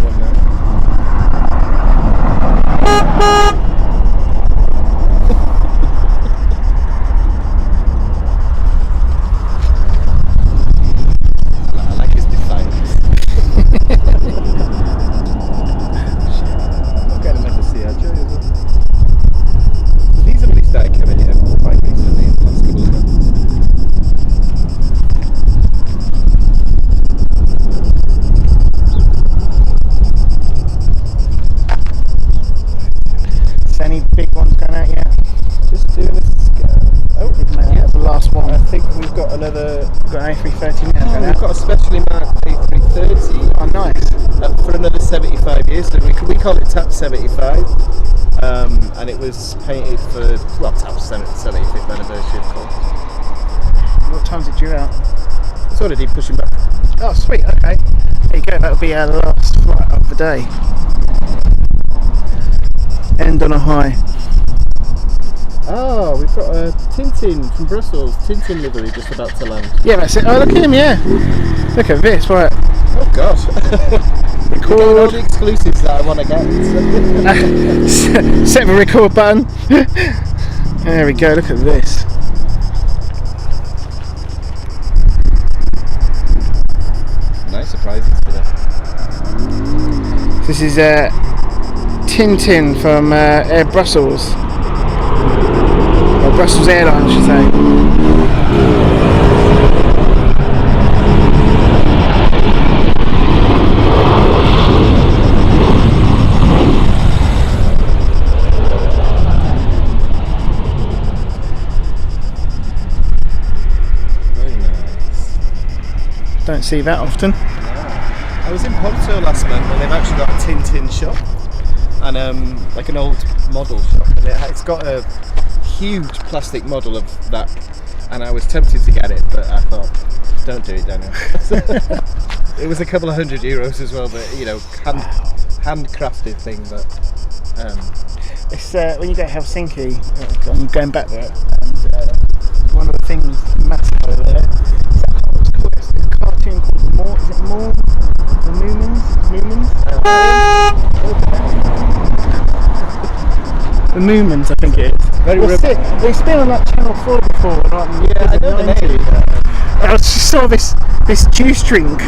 one now. I like his defiance. I'm not getting enough to see Joe, is it? He's only started coming here quite recently in the last couple of months. Any big ones going out yet? Just doing this. Oh, Yeah, the last one. I think we've got another. Got an A330 now going We've out. got a specially marked A330 Oh, nice. for another 75 years. So we call it TAP 75, and it was painted for TAP 75th anniversary, of course. What time's it due out? It's already pushing back. Oh, sweet. Okay. There you go. That'll be our last flight of the day. End on a high. Oh, we've got a Tintin from Brussels. Tintin livery just about to land. Yeah, that's it. Oh, look at him. Yeah. Look at this. Right. Oh God. Record all Record. the exclusives that I want to get. Set the record button. There we go. Look at this. Nice surprises today. This is Tintin from Air Brussels. Or Brussels Airlines, I should say. Very nice. Don't see that often. I was in Porto last month and they've actually got a Tintin shop and like an old model shop, and it's got a huge plastic model of that, and I was tempted to get it, but I thought, don't do it, Daniel. It was a couple of €100 as well, but you know, handcrafted thing. But It's when you go to Helsinki, I'm going back there, and one of the things massive over there, what's it called? It's a cartoon called More. Is it More? The Moomins? The Moomins, I think it is. It's been on like Channel 4 before, right? yeah, I know the name. I just saw this juice drink.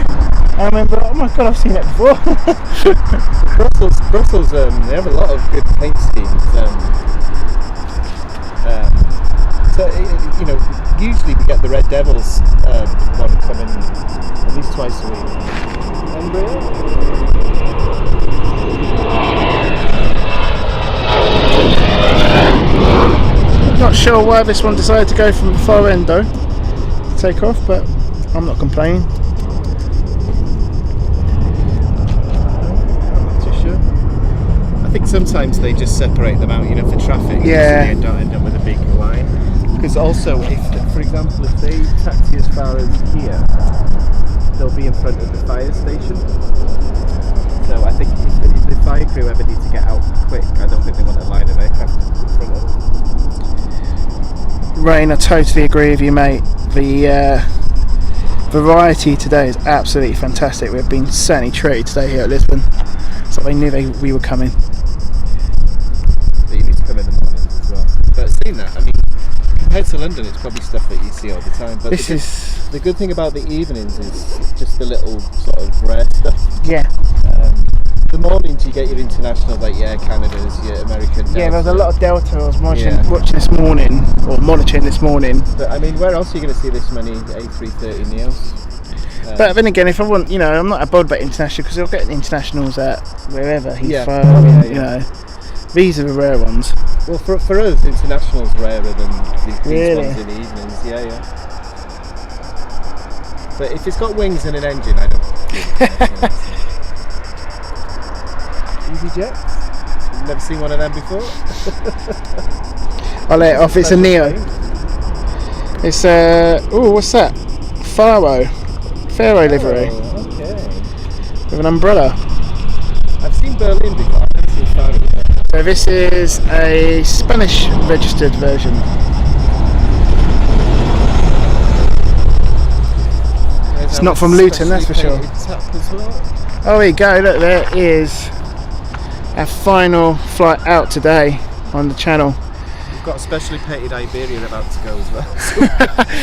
I remember, oh my god, I've seen it before. Brussels, they have a lot of good paint schemes. So you know, usually we get the Red Devils one coming at least twice a week. Not sure why this one decided to go from the far end though, to take off, but I'm not complaining. Not too sure. I think sometimes they just separate them out, you know, for traffic. Yeah. So you don't end up with a big line. Because also, if, for example, if they taxi as far as here, they'll be in front of the fire station. So I think if the fire crew ever need to get out quick, I don't think they want a line of aircraft in front of them. Rain, I totally agree with you, mate. The variety today is absolutely fantastic. We've been certainly treated today here at Lisbon, so they knew we were coming. But you need to come in the mornings as well. But seeing that, I mean, compared to London, it's probably stuff that you see all the time. But the good thing about the evenings is just the little sort of rare stuff. Yeah. The mornings you get your international, like your Air Canadas, your American. Yeah, there's a lot of Delta I was watching Yeah. this morning, or monitoring this morning. But I mean, where else are you going to see this many A330 Neos? But then again, if I want, you know, I'm not bothered about international because I'll get internationals at wherever he's Yeah. from. Oh, yeah, You yeah. know, these are the rare ones. Well, for us, international's rarer than these Really? ones in the evenings. Yeah. But if it's got wings and an engine, I don't. Easy jets. You've never seen one of them before. I'll let it off. It's a Neo. It's what's that? Faro livery Okay. with an umbrella. I've seen Berlin before. I've never seen Faro before. So this is a Spanish registered version. It's not from Luton, that's for sure. Tap as well. Oh, here you go, look, there is our final flight out today on the channel. We've got a specially painted Iberia about to go as well.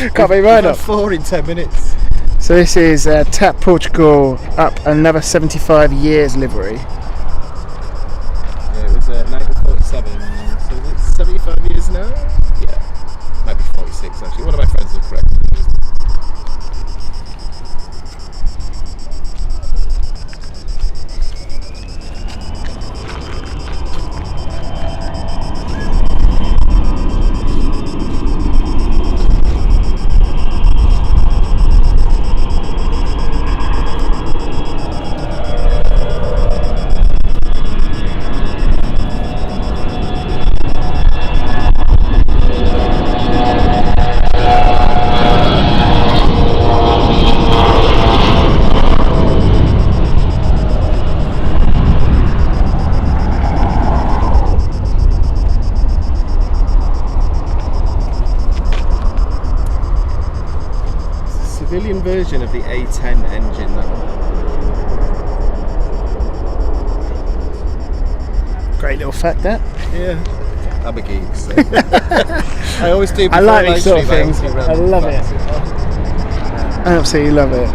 Can't be right up. 4 in 10 minutes. So this is TAP Portugal up another 75 years livery. Yeah, it was 1947, so it's 75 years now? Yeah, might be 46 actually. One of my friends is correct. Civilian version of the A10 engine, that one. Great little fact, that. Yeah. I'm a geek, so. I always do. I like these sort of stream, things. I love it. I absolutely love it.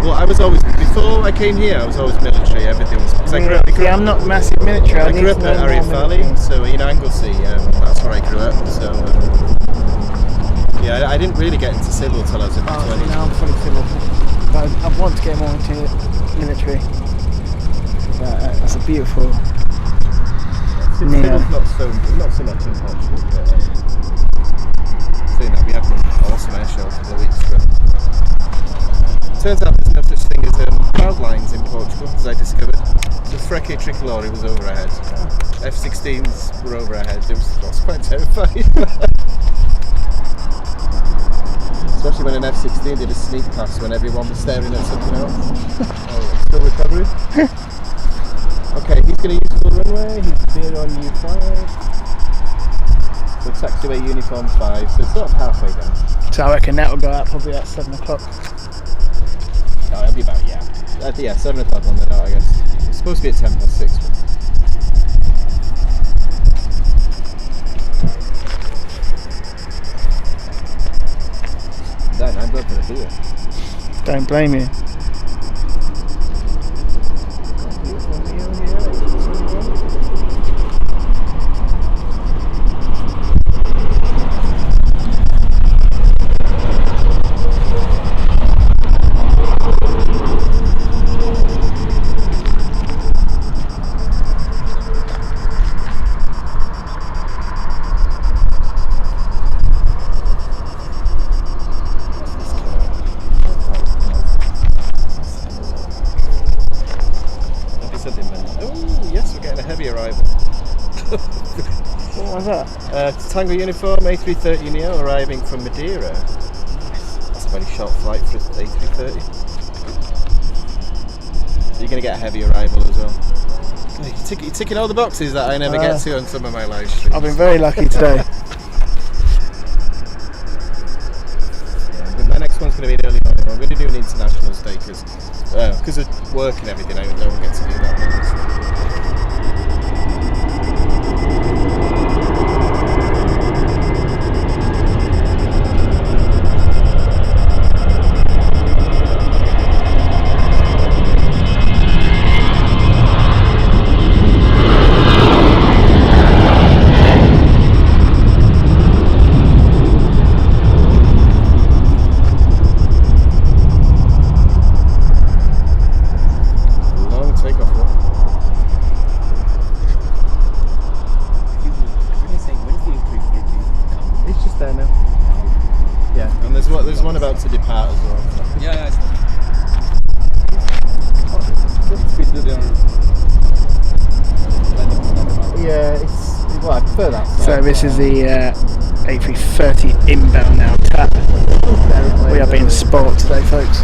Well, I was always, before I came here, I was always military. Everything was. Cause I grew up, I'm not massive military. I grew up at Firefighting, so in Anglesey, that's where I grew up. So. Yeah, I didn't really get into civil till I was in my 20s. Now I'm fully civil. But I want to get more into military. But that's a beautiful. Civil's not so much in Portugal, but saying that, we have an awesome air show a couple of weeks ago. Turns out there's no such thing as cloud lines in Portugal, as I discovered. The Freque Tricolore was over our heads. F-16s were over our heads. It was quite terrifying. Especially when an F-16 did a sneak pass when everyone was staring at something else. Oh, still recovering. Okay, he's going to use full runway. He's here on U5. So taxiway uniform 5. So it's sort of halfway down. So I reckon that will go out probably at 7 o'clock. No, it'll be about, yeah, 7 o'clock on the dot, I guess. It's supposed to be at 10 past 6. Then I'm not going to do it. Don't blame you. What was that? Tango uniform, A330 Neo arriving from Madeira. That's a very short flight for A330. So you're going to get a heavy arrival as well. You're ticking all the boxes that I never get to on some of my live streams. I've been very lucky today. Yeah, but my next one's going to be an early morning. I'm going to do an international stay because of work and everything. I don't get to do that. There's one about to depart as well. Yeah, Well, I prefer that. So this is the A330 inbound now. TAP. We are being sport today, folks.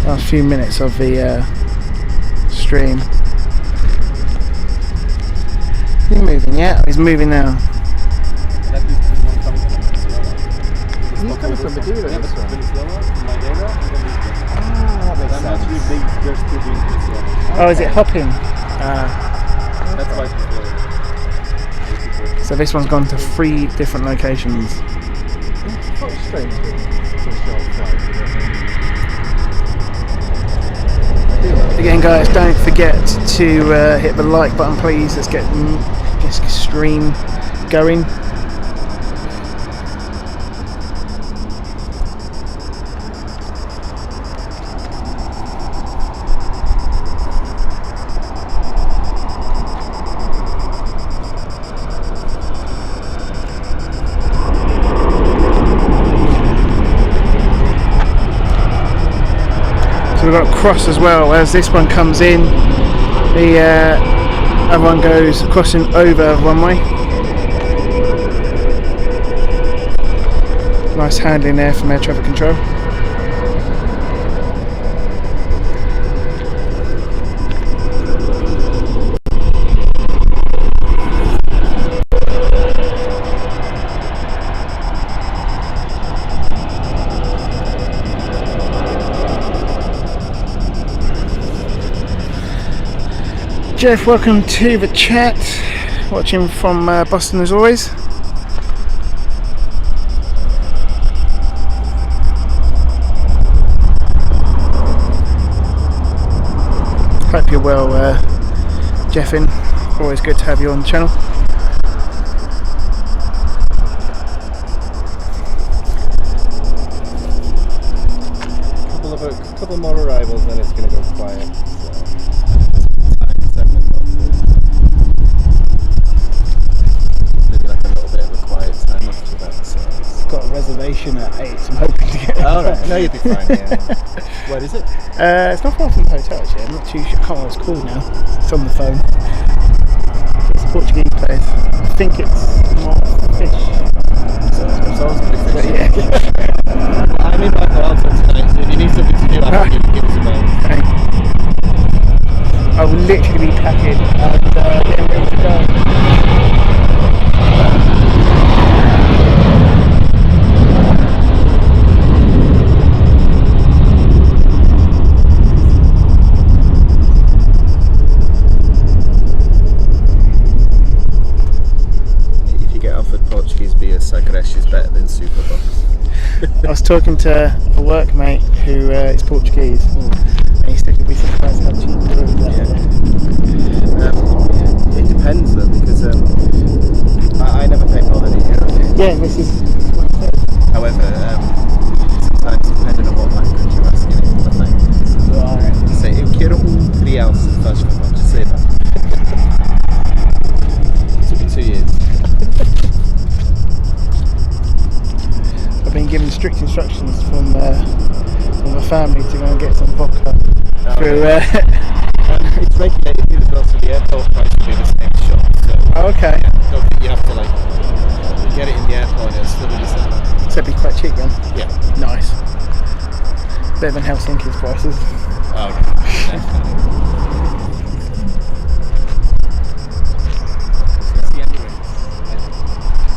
Last few minutes of the stream. Is he moving yet? He's moving now. He's coming from Madeira. Venezuela, from Madeira. sense. They're still doing this. Oh, is it hopping? That's why people. So this one's gone to 3 different locations. It's quite strange. Just outside. Again, guys, don't forget to hit the like button, please. Let's get this stream going. We've got a cross as well. As this one comes in, the other one goes crossing over runway. Nice handling there from air traffic control. Jeff, welcome to the chat. Watching from Boston as always. Hope you're well, Jeffin. Always good to have you on the channel. Couple more arrivals, then it's going to go quiet. Got a reservation at 8, so I'm hoping to get there. Alright, no, you'll be fine, yeah. Where is it? It's not far from the hotel actually, I'm not too sure, I can't remember what it's called now. It's on the phone. It's a Portuguese place. I think it's more fish. It's always pretty But fishy. yeah. I'm in my hotel tonight, so if you need something to do, I'll give us a bell. Okay. I will literally be packing and getting ready to go. Sagres is better than Superbox. I was talking to a workmate who is Portuguese, and he said you'll be surprised how cheap it is. It depends though, because I never pay more than €1. Yeah, this is what it says. However, sometimes depending on what language you're asking it, what language. Right. Say, eu quero real se faz favor, just say that. It took me 2 years. I've been given strict instructions from a family to go and get some vodka through. It's regulated here as well, so the airport price will be the same shop. So Okay. don't think you have to like get it in the airport. It'll still be the same. So it'd be quite cheap then. Yeah. Nice. Better than Helsinki's prices. Oh,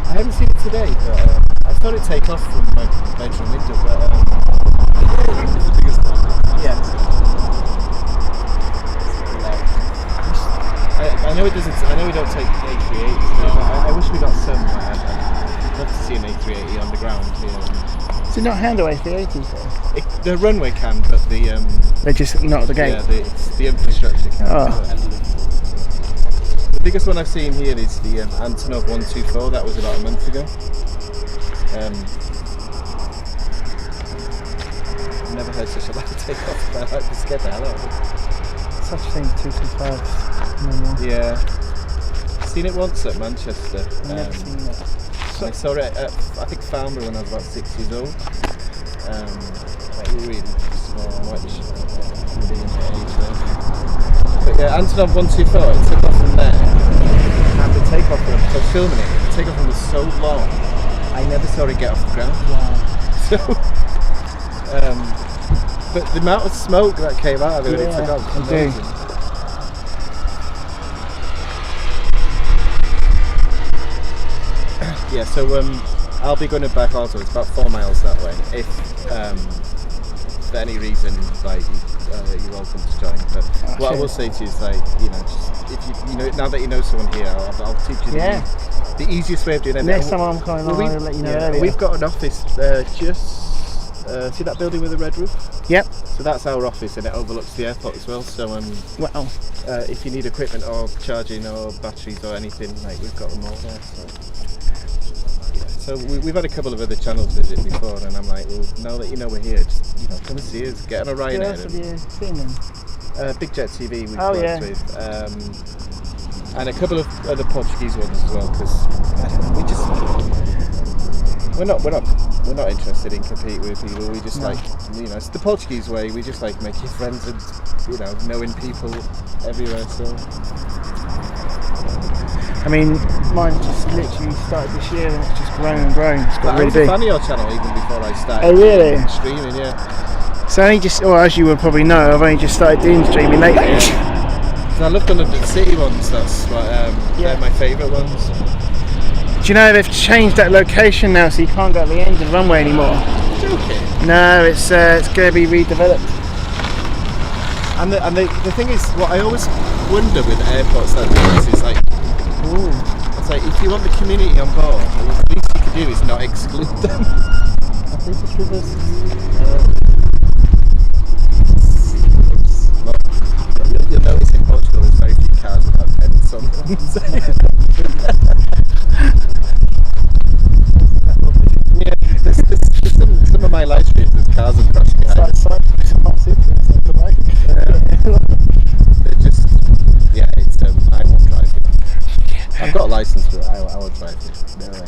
I haven't seen it today, but I thought it'd take off from my bedroom window, but it's the biggest one. Yeah. I know it doesn't. I know we don't take A380s, but I wish we got some. I'd love to see an A380 on the ground here. Does it not handle A380s though? The runway can, but the They're just not the gate. yeah, the infrastructure can. Oh. The biggest one I've seen here is the Antonov 124. That was about a month ago. Never heard such a loud takeoff. I like to scare the hell out of it. Such a thing, 225. No more. Yeah. Seen it once at Manchester. I've never seen that. I saw it at, I think, Founder when I was about 6 years old. Like really small, much within the age there. But yeah, Antonov 124, it took off from there. And the takeoff room, so I was filming it, the takeoff room was so long, I never saw it get off the ground. Wow. So, but the amount of smoke that came out of it when it took off was amazing. Yeah, so I'll be going to back also. It's about 4 miles that way. If for any reason, like you're welcome to join. But what I will say to you is, like, you know, just, if you know, now that you know someone here, I'll teach you the easiest way of doing it. Next time I'm coming on, I'll let you know earlier. We've got an office just see that building with the red roof? Yep. So that's our office, and it overlooks the airport as well. So wow. If you need equipment or charging or batteries or anything, like, we've got them all there. So we've had a couple of other channels visit before, and I'm like, well, now that you know we're here, just, you know, come and see us, get on a Ryanair. Who else have you seen them? Big Jet TV we've worked with, and a couple of other Portuguese ones as well, because we're not interested in competing with people. We just like, you know, it's the Portuguese way. We just like making friends and, you know, knowing people everywhere. So I mean, mine just literally started this year, and it's just grown and grown. It's got really big. I was a fan of your channel even before I started. Oh really? Streaming, yeah. So I only just, well, as you would probably know, I've only just started doing streaming lately. So I love the London City ones. That's what, they're my favourite ones. Do you know they've changed that location now, so you can't go at the end of the runway anymore? Okay. No, it's going to be redeveloped. And the thing is, what I always wonder with airports like this is, like, it's like, if you want the community on board, the least you can do is not exclude them. I think it's reversed. You'll notice in Portugal there's very few cars without tents on them. Yeah, there's some of my live streams, there's cars have crashed behind us. They're just, it's I won't drive it. I've got a license, but I won't drive it. No way.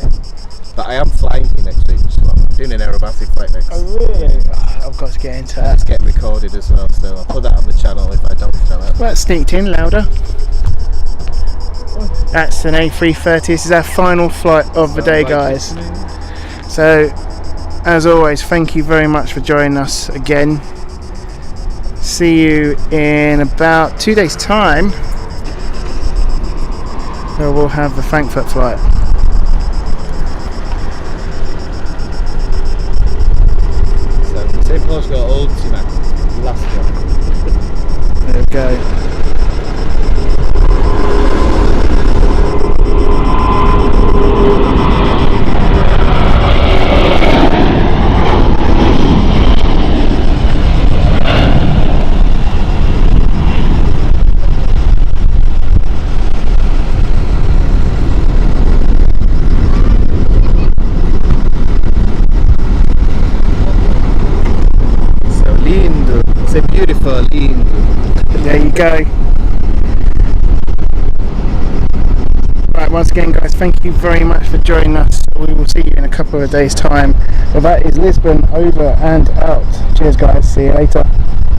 But I am flying here next week, so I'm doing an aerobatic flight next. Oh really? I've got to get into that. It's getting recorded as well, so I'll put that on the channel if I don't show it. Well, that sneaked in louder. That's an A330. This is our final flight of the day, guys. So, as always, thank you very much for joining us again. See you in about 2 days' time, where we'll have the Frankfurt flight. So, say Portugal, última, last one. There we go. Beautiful, lindo. There you go. Right, once again, guys, thank you very much for joining us. We will see you in a couple of days' time. Well, that is Lisbon over and out. Cheers, guys. See you later.